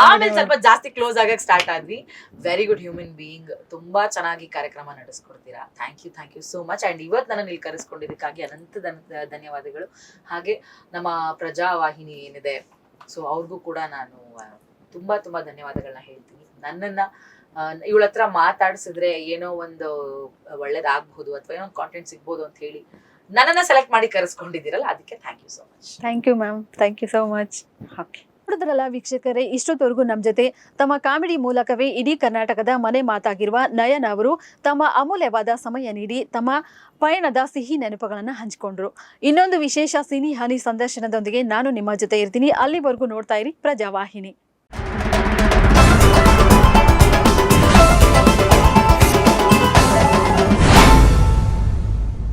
ಆಮೇಲೆ ಸ್ವಲ್ಪ ಜಾಸ್ತಿ ಕ್ಲೋಸ್ ಆಗಕ್ ಸ್ಟಾರ್ಟ್ ಆದ್ವಿ. ವೆರಿ ಗುಡ್ ಹ್ಯೂಮನ್ ಬೀಯಿಂಗ್, ತುಂಬಾ ಚೆನ್ನಾಗಿ ಕಾರ್ಯಕ್ರಮ ನಡೆಸ್ಕೊಡ್ತೀರಾ. Thank you so much. And ಇವತ್ತು ನನ್ನ ಇಲ್ಲಿ ಕರೆಸ್ಕೊಂಡಿದ್ದಕ್ಕಾಗಿ ಅನಂತ ಧನ್ಯವಾದಗಳು. ಹಾಗೆ ನಮ್ಮ ಪ್ರಜಾವಾಹಿನಿ ಏನಿದೆ, ಸೊ ಅವ್ರಿಗೂ ಕೂಡ ನಾನು ತುಂಬಾ ಧನ್ಯವಾದಗಳನ್ನ ಹೇಳ್ತೀನಿ. ನನ್ನನ್ನ ಇವಳ ಹತ್ರ ಮಾತಾಡ್ಸಿದ್ರೆ ಏನೋ ಒಂದು ಒಳ್ಳೇದಾಗಬಹುದು ಅಥವಾ ಏನೋ ಒಂದು ಕಾಂಟೆಂಟ್ ಸಿಗ್ಬೋದು ಅಂತ ಹೇಳಿ ನನ್ನನ್ನ ಸೆಲೆಕ್ಟ್ ಮಾಡಿ ಕರೆಸ್ಕೊಂಡಿದ್ದೀರಲ್ಲ, ಅದಕ್ಕೆ thank you so much. Thank you ma'am, thank you so much. Okay, ನೋಡಿದ್ರಲ್ಲ ವೀಕ್ಷಕರೇ, ಇಷ್ಟೊತ್ತವರೆಗೂ ನಮ್ಮ ಜೊತೆ ತಮ್ಮ ಕಾಮಿಡಿ ಮೂಲಕವೇ ಇಡೀ ಕರ್ನಾಟಕದ ಮನೆ ಮಾತಾಗಿರುವ ನಯನ್ ಅವರು ತಮ್ಮ ಅಮೂಲ್ಯವಾದ ಸಮಯ ನೀಡಿ ತಮ್ಮ ಪಯಣದ ಸಿಹಿ ನೆನಪುಗಳನ್ನು ಹಂಚಿಕೊಂಡ್ರು. ಇನ್ನೊಂದು ವಿಶೇಷ ಸಿನಿ ಹನಿ ಸಂದರ್ಶನದೊಂದಿಗೆ ನಾನು ನಿಮ್ಮ ಜೊತೆ ಇರ್ತೀನಿ. ಅಲ್ಲಿವರೆಗೂ ನೋಡ್ತಾ ಇರಿ ಪ್ರಜಾವಾಹಿನಿ.